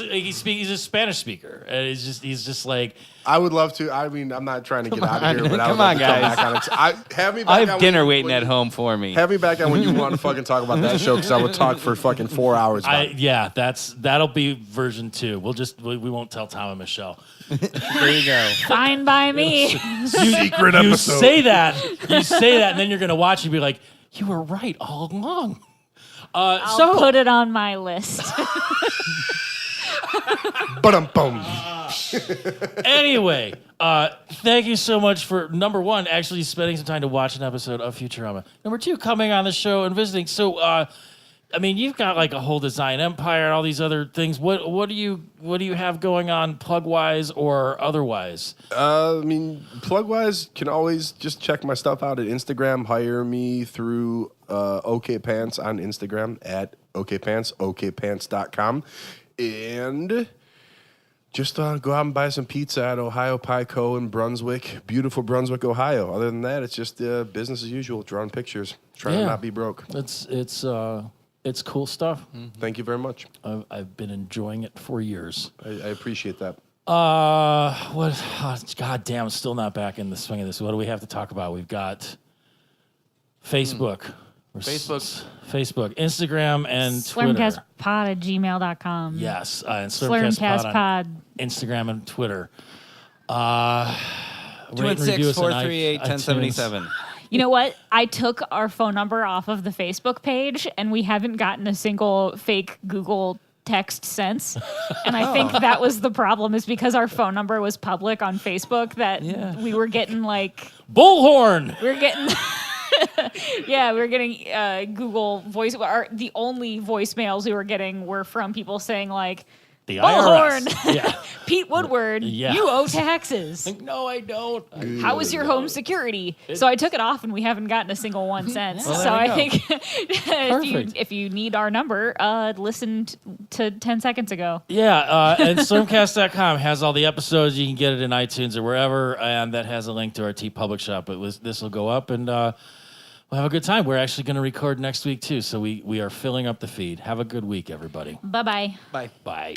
a Spanish speaker, and he's just like, I would love to. I mean, I'm not trying to get out of here, but I would Come love on, to come guys. back on. Have me back I on have when dinner you- waiting when at you- home for me. Have me back on when you want to fucking talk about that show because I would talk for fucking 4 hours. About it. that'll be version 2. We won't tell Tom and Michelle. There you go. Fine by me. Secret You episode. say that, and then you're gonna watch and be like, you were right all along. I'll put it on my list. Ba-dum-bum. Anyway, thank you so much for, number 1, actually spending some time to watch an episode of Futurama. Number 2, coming on the show and visiting. So, I mean, you've got like a whole design empire and all these other things. What do you have going on plug wise or otherwise? I mean, plug wise, can always just check my stuff out at Instagram. Hire me through okPANTS on Instagram at okPANTS, okpants.com. And just go out and buy some pizza at Ohio Pie Co. in Brunswick, beautiful Brunswick, Ohio. Other than that, it's just business as usual, drawing pictures, trying to not be broke. It's cool stuff. Thank you very much. I've been enjoying it for years. I appreciate that. God damn, still not back in the swing of this. What do we have to talk about? We've got Facebook. Facebook, Instagram, and Twitter. Slurmcastpod@gmail.com. Yes, and Slurmcastpod. on Instagram and Twitter. Rate and review us on 216-438-1077. You know what? I took our phone number off of the Facebook page, and we haven't gotten a single fake Google text since. And I think that was the problem, is because our phone number was public on Facebook that we were getting like... Bullhorn! We were getting... we were getting Google voice... the only voicemails we were getting were from people saying like... The Bullhorn. IRS. Yeah. Pete Woodward, you owe taxes. No, I don't. How is your home security? So I took it off, and we haven't gotten a single one since. Well, so there I you think Perfect. if you need our number, listen to 10 seconds ago. Yeah, and slurmcast.com has all the episodes. You can get it in iTunes or wherever, and that has a link to our TeePublic shop. This will go up, and we'll have a good time. We're actually going to record next week, too, so we are filling up the feed. Have a good week, everybody. Bye-bye. Bye. Bye.